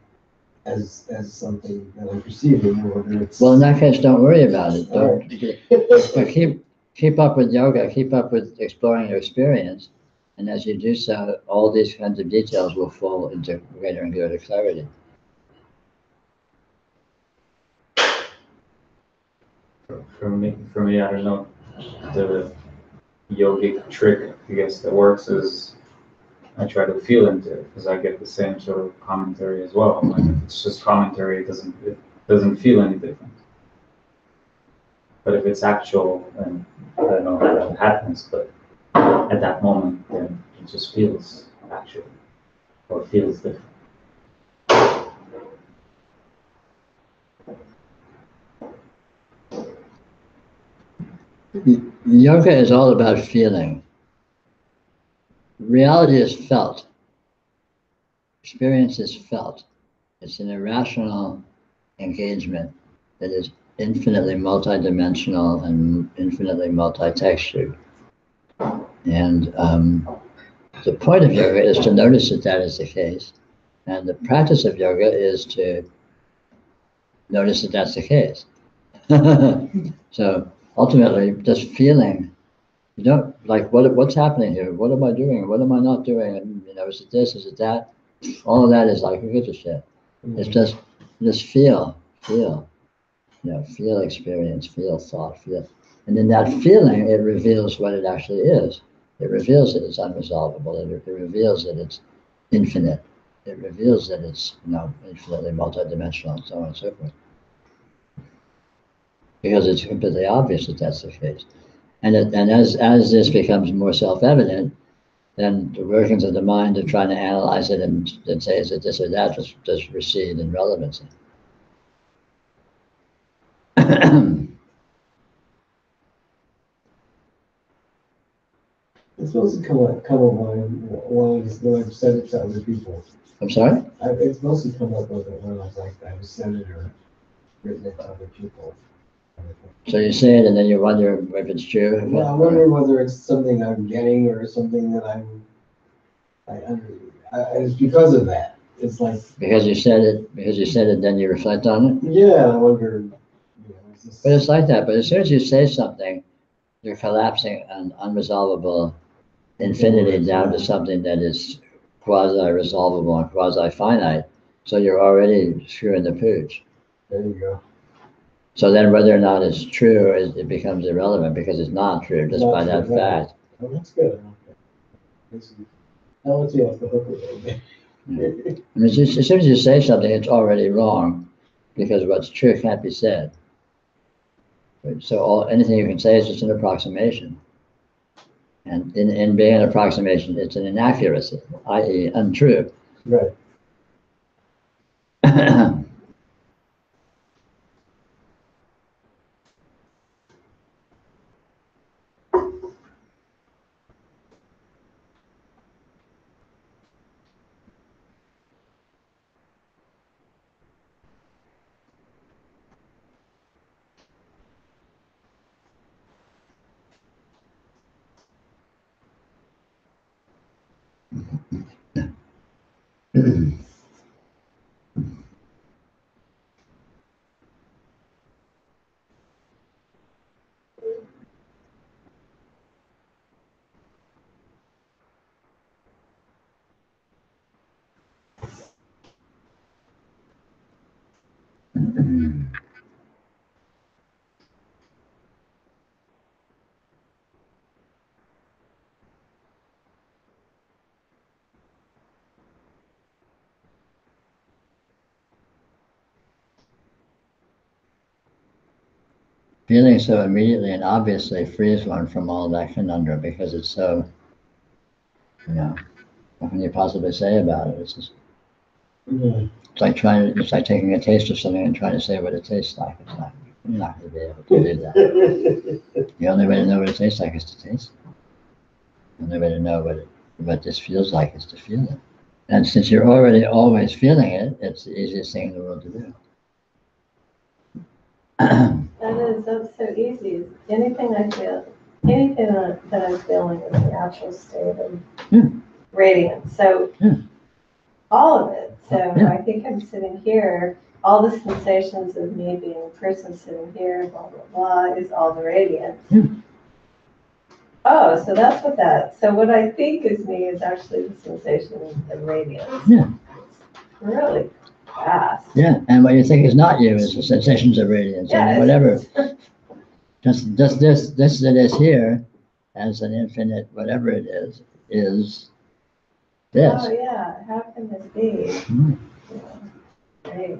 as something that I'm perceiving, or whether it's.
Well, in that case, don't worry about it.
All
Don't.
right.
But keep up with yoga. Keep up with exploring your experience, and as you do so, all these kinds of details will fall into greater and greater clarity.
For me, I don't know. The yogic trick, I guess, that works is I try to feel into it because I get the same sort of commentary as well. Like if it's just commentary, it doesn't feel any different. But if it's actual, then I don't know how that happens. But at that moment, then it just feels actual or feels different.
Yoga is all about feeling. Reality is felt. Experience is felt. It's an irrational engagement that is infinitely multidimensional and infinitely multi-textured. And the point of yoga is to notice that that is the case. And the practice of yoga is to notice that that's the case. So ultimately, just feeling, you don't like what's happening here? What am I doing? What am I not doing? And, is it this? Is it that? All of that is like, who gives a shit? It's just feel, feel experience, feel thought, feel. And in that feeling, it reveals what it actually is. It reveals that it's unresolvable. It reveals that it's infinite. It reveals that it's, infinitely multidimensional and so on and so forth. Because it's completely obvious that that's the case. And as this becomes more self-evident, then the workings of the mind of trying to analyze it and say, is it this or that, just recede in relevancy.
It's supposed to come up when I've said it to other people.
I'm sorry?
It's mostly come up with it when I've said it or written it to other people.
So you say it and then you wonder if it's true?
Well, I wonder whether it's something I'm getting or something that it's because of that. It's like.
Because you said it, then you reflect on it?
Yeah, I wonder,
But it's like that. But as soon as you say something, you're collapsing an unresolvable infinity down to something that is quasi-resolvable and quasi-finite. So you're already screwing the pooch.
There you go.
So then whether or not it's true, it becomes irrelevant because it's not true just by that fact.
Oh, that's good. I'll let you off the hook a little bit.
I mean, as soon as you say something, it's already wrong because what's true can't be said. So anything you can say is just an approximation. And in being an approximation, it's an inaccuracy, i.e. untrue.
Right.
feeling so immediately and obviously frees one from all that conundrum because it's so, what can you possibly say about it? It's just, it's like it's like taking a taste of something and trying to say what it tastes like. It's not, you're not going to be able to do that. The only way to know what it tastes like is to taste it. The only way to know what this feels like is to feel it. And since you're already always feeling it, it's the easiest thing in the world to do.
That's so easy. Anything I feel, anything that I'm feeling is a natural state of radiance. So all of it. So I think I'm sitting here, all the sensations of me being a person sitting here, blah, blah, blah, is all the radiance. Oh, so that's what so what I think is me is actually the sensation of radiance.
Yeah.
Really fast.
Yeah, and what you think is not you is the sensations of radiance.
Yeah,
and whatever. Just this that is here as an infinite, whatever it is this.
Oh yeah, how can this be? Right.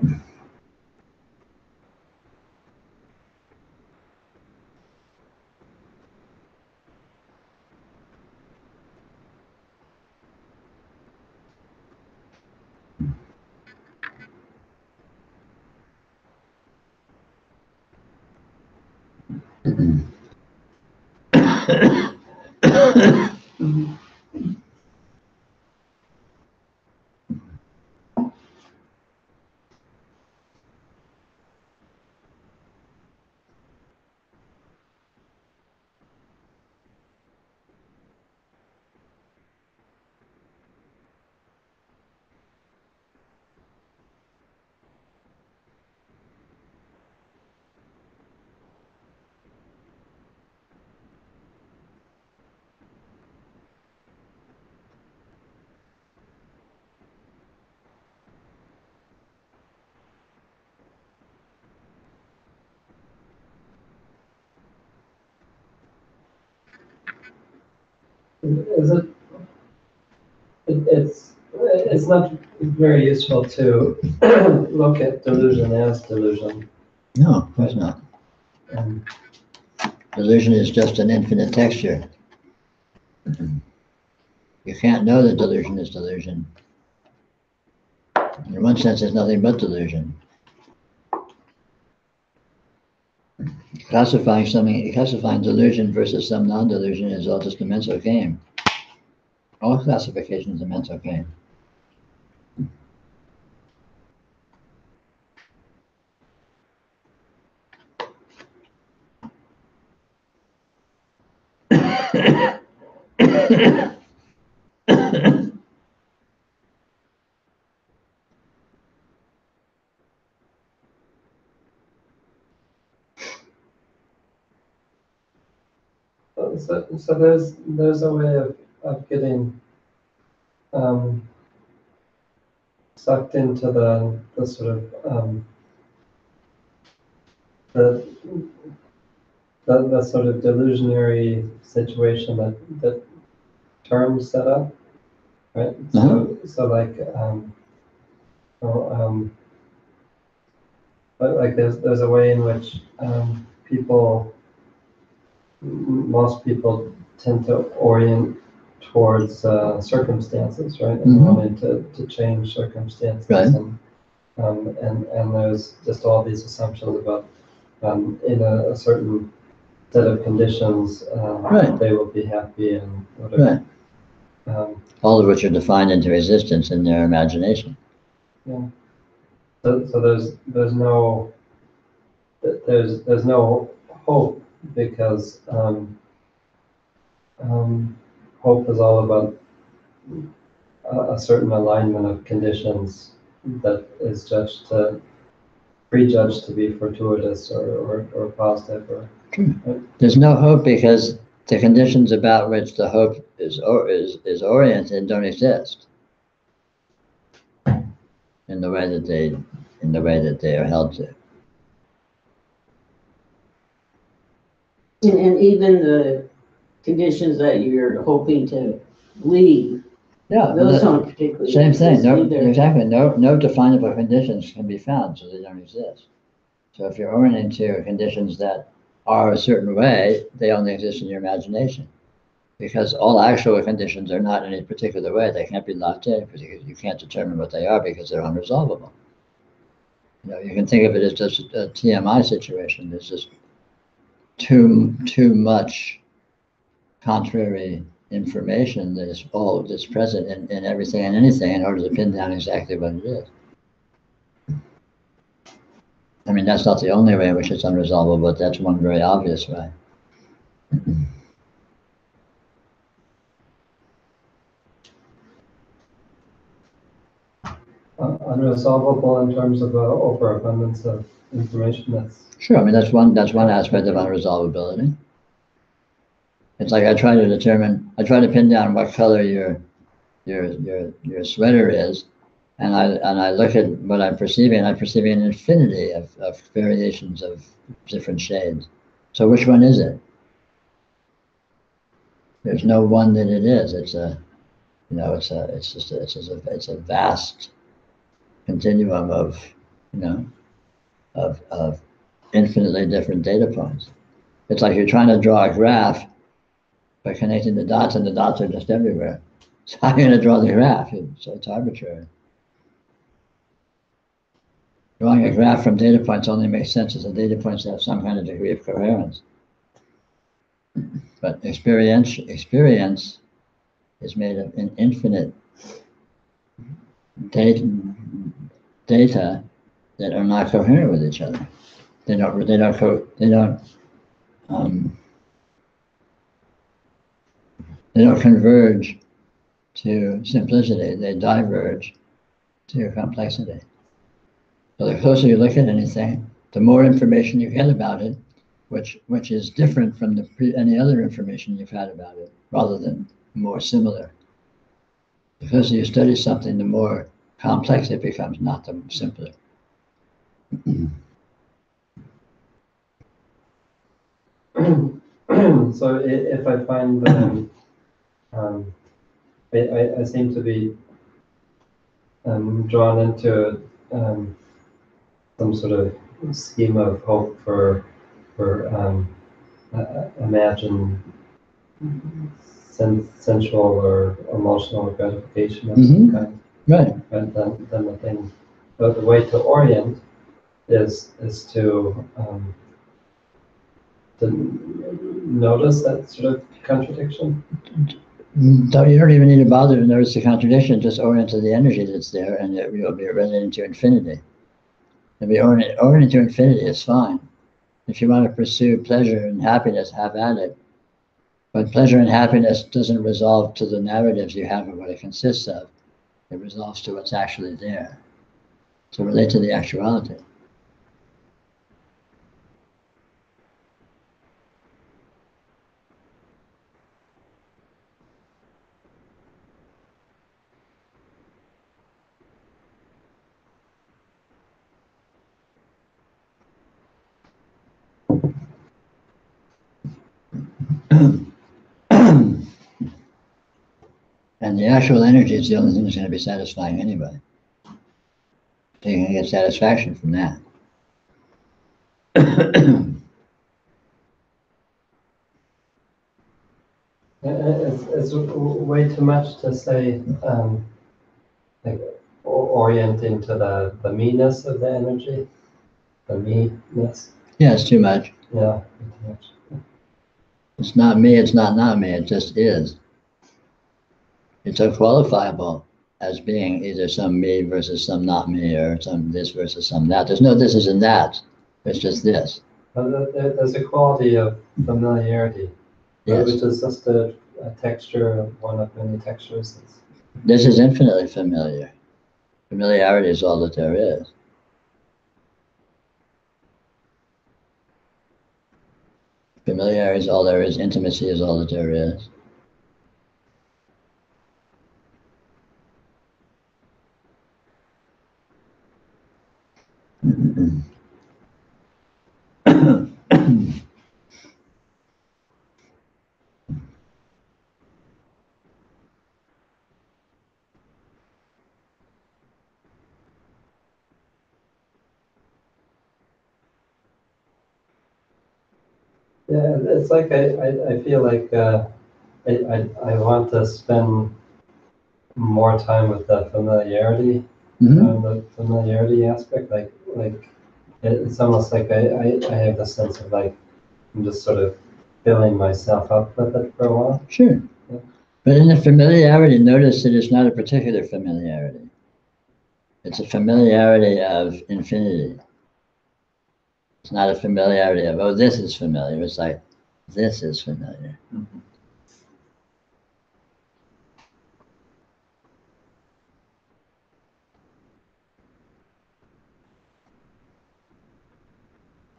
Is it? It's not very useful to look at delusion as delusion.
No, of course not. Delusion is just an infinite texture. You can't know that delusion is delusion. In one sense, it's nothing but delusion. Classifying delusion versus some non-delusion is all just a mental game. All classification is a mental game.
So there's a way of getting sucked into the sort of the sort of delusionary situation that terms set up, right? So like but like there's a way in which most people tend to orient towards circumstances, right? And wanting to change circumstances.
Right.
And there's just all these assumptions about in a certain set of conditions, they will be happy and whatever.
Right. All of which are defined into existence in their imagination.
Yeah. So there's no hope because hope is all about a certain alignment of conditions that is prejudged to be fortuitous or positive.
There's no hope because the conditions about which the hope is oriented don't exist in the way that they are held to.
And even the conditions that you're hoping to leave, those don't particularly
same thing. No,
either.
exactly. No definable conditions can be found, so they don't exist. So if you're orienting to conditions that are a certain way, they only exist in your imagination. Because all actual conditions are not in a particular way. They can't be locked in because you can't determine what they are because they're unresolvable. You know, you can think of it as just a TMI situation. There's just too much contrary information that's present in everything and anything in order to pin down exactly what it is. I mean, that's not the only way in which it's unresolvable, but that's one very obvious way.
Unresolvable in terms of overabundance of information. That's
Sure. I mean, that's one aspect of unresolvability. It's like I try to pin down what color your sweater is, and I look at what I'm perceiving, and I'm perceiving an infinity of variations of different shades. So which one is it? There's no one that it is. It's a vast continuum of, of infinitely different data points. It's like you're trying to draw a graph by connecting the dots, and the dots are just everywhere. So how are you going to draw the graph? So it's arbitrary. Drawing a graph from data points only makes sense as the data points have some kind of degree of coherence. But experience is made of an infinite data that are not coherent with each other. They don't converge to simplicity. They diverge to complexity. So the closer you look at anything, the more information you get about it, which is different from any other information you've had about it, rather than more similar. The closer you study something, the more complex it becomes, not the simpler.
So if I find that I seem to be drawn into some sort of scheme of hope for imagined sensual or emotional gratification of some kind.
Right.
And then the thing, but the way to orient is to notice that sort of contradiction.
You don't even need to bother to notice the contradiction, just orient to the energy that's there, and you'll be related to infinity. And be oriented to infinity is fine. If you want to pursue pleasure and happiness, have at it. But pleasure and happiness doesn't resolve to the narratives you have of what it consists of. It resolves to what's actually there. So relate to the actuality. And the actual energy is the only thing that's going to be satisfying anyway. So you're going to get satisfaction from that.
It's way too much to say, like orienting to the me-ness of the energy, the me-ness.
Yeah, it's too much.
Yeah, too much.
It's not me, it's not me, it just is. It's unqualifiable as being either some me versus some not me, or some this versus some that. There's no thises and that's. It's just this.
But there's a quality of familiarity,
Yes.
which is just a texture, one of many textures.
This is infinitely familiar. Familiarity is all that there is. Familiarity is all there is. Intimacy is all that there is.
Yeah, it's like I feel like I want to spend more time with the familiarity, the familiarity aspect. Like it's almost like I have the sense of like I'm just sort of filling myself up with it for a while.
Sure.
Yeah.
But in the familiarity, notice that it's not a particular familiarity. It's a familiarity of infinity. It's not a familiarity of, oh, this is familiar. It's like, this is familiar.
Mhm.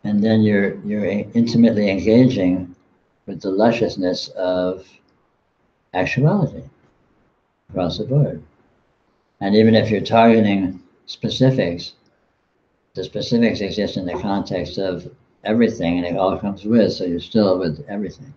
And then you're intimately engaging with the lusciousness of actuality across the board. And even if you're targeting specifics, the specifics exist in the context of everything, and it all comes with, so you're still with everything.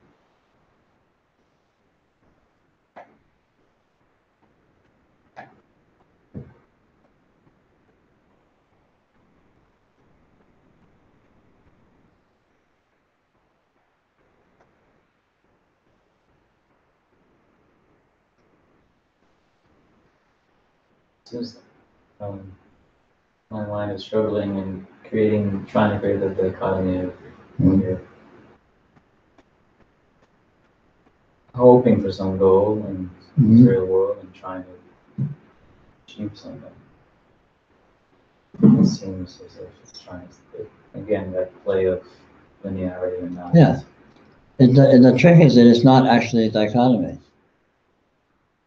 Seems my mind is struggling and trying to create a dichotomy of when you're hoping for some goal in the material world and trying to achieve something. It seems as if it's trying to, again, that play of linearity and not.
Yeah. And the trick is that it's not actually a dichotomy.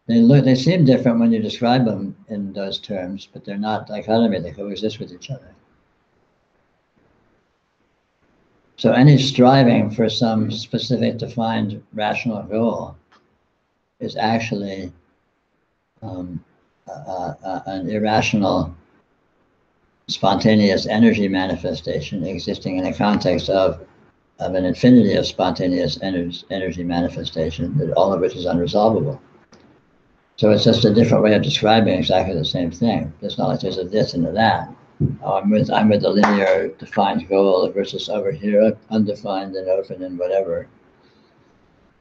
They seem different when you describe them in those terms, but they're not dichotomy. They coexist with each other. So any striving for some specific defined rational goal is actually an irrational, spontaneous energy manifestation existing in a context of an infinity of spontaneous energy manifestation, that all of which is unresolvable. So it's just a different way of describing exactly the same thing. It's not like there's a this and a that. Oh, I'm with the linear defined goal versus over here undefined and open and whatever.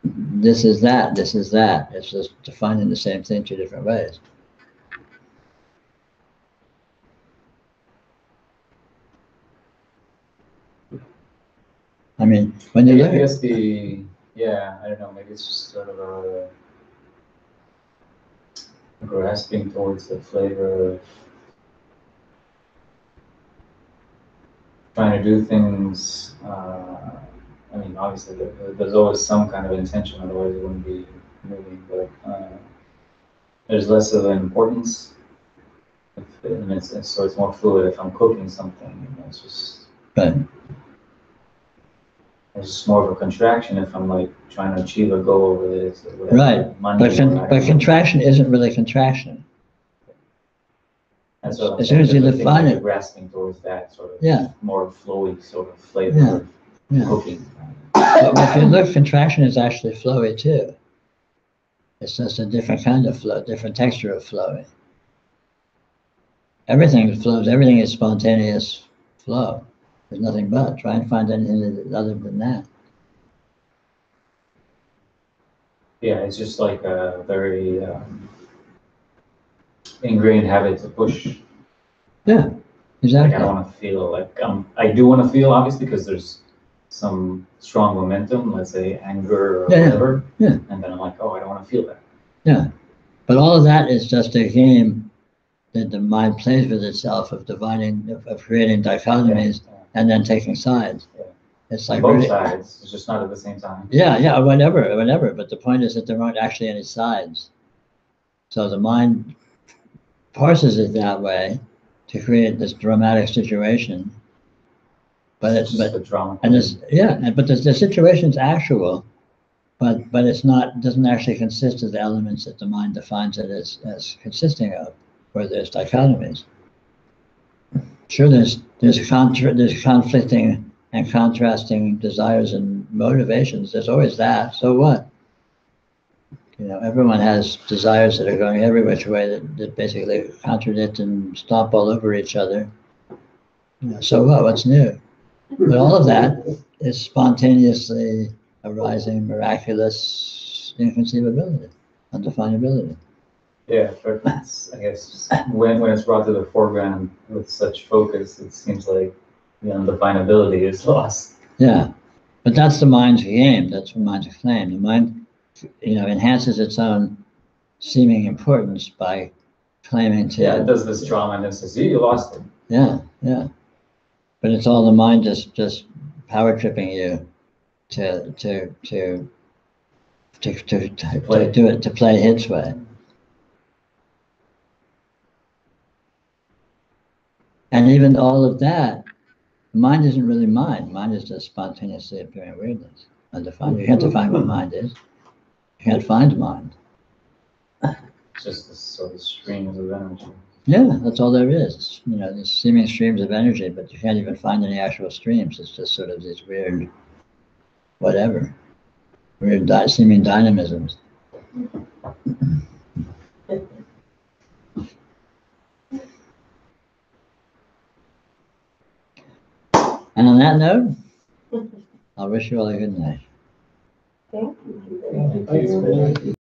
This is that. This is that. It's just defining the same thing two different ways. I mean, when you look
I guess I don't know, maybe it's just sort of a grasping towards the flavor of trying to do things. I mean, obviously, there's always some kind of intention, otherwise it wouldn't be moving, but there's less of an importance. So it's more fluid if I'm cooking something, it's just.
Right.
It's just more of a contraction if I'm like trying to achieve a goal with it.
Right, but contraction isn't really contraction.
And so
as soon as you define it,
grasping towards that sort of more flowy sort of flavor of cooking.
But if you look, contraction is actually flowy too. It's just a different kind of flow, different texture of flowing. Everything flows, everything is spontaneous flow. There's nothing but. Try and find anything other than that.
Yeah, it's just like a very ingrained habit to push.
Yeah, exactly.
Like I don't want to feel like I do want to feel, obviously, because there's some strong momentum, let's say anger or whatever.
Yeah.
And then I'm like, oh, I don't want to feel that.
Yeah, but all of that is just a game that the mind plays with itself of creating dichotomies and then taking sides.
Yeah.
It's like
both sides, it's just not at the same time.
Yeah, whenever. But the point is that there aren't actually any sides. So the mind parses it that way to create this dramatic situation. But
the drama.
And the situation's actual, but it's not, doesn't actually consist of the elements that the mind defines it as consisting of, where there's dichotomies. Sure, there's conflicting and contrasting desires and motivations. There's always that. So what? You know, everyone has desires that are going every which way that basically contradict and stomp all over each other. You know, so what? What's new? But all of that is spontaneously arising miraculous inconceivability, undefinability.
Yeah, but it's, I guess, when it's brought to the foreground with such focus, it seems like the undefinability is lost.
Yeah, but that's the mind's game. That's the mind's claim. The mind, enhances its own seeming importance by claiming to.
Yeah, it does this drama and then says, you lost it.
Yeah, yeah. But it's all the mind just power tripping you to do it, to play its way. And even all of that, mind isn't really mind. Mind is just spontaneously appearing weirdness, undefined. You can't define what mind is. You can't find mind.
It's just this sort of streams of energy.
Yeah, that's all there is. These seeming streams of energy, but you can't even find any actual streams. It's just sort of these weird, whatever, weird seeming dynamisms. And on that note, I'll wish you all a good night.
Thank you.
Thanks, man.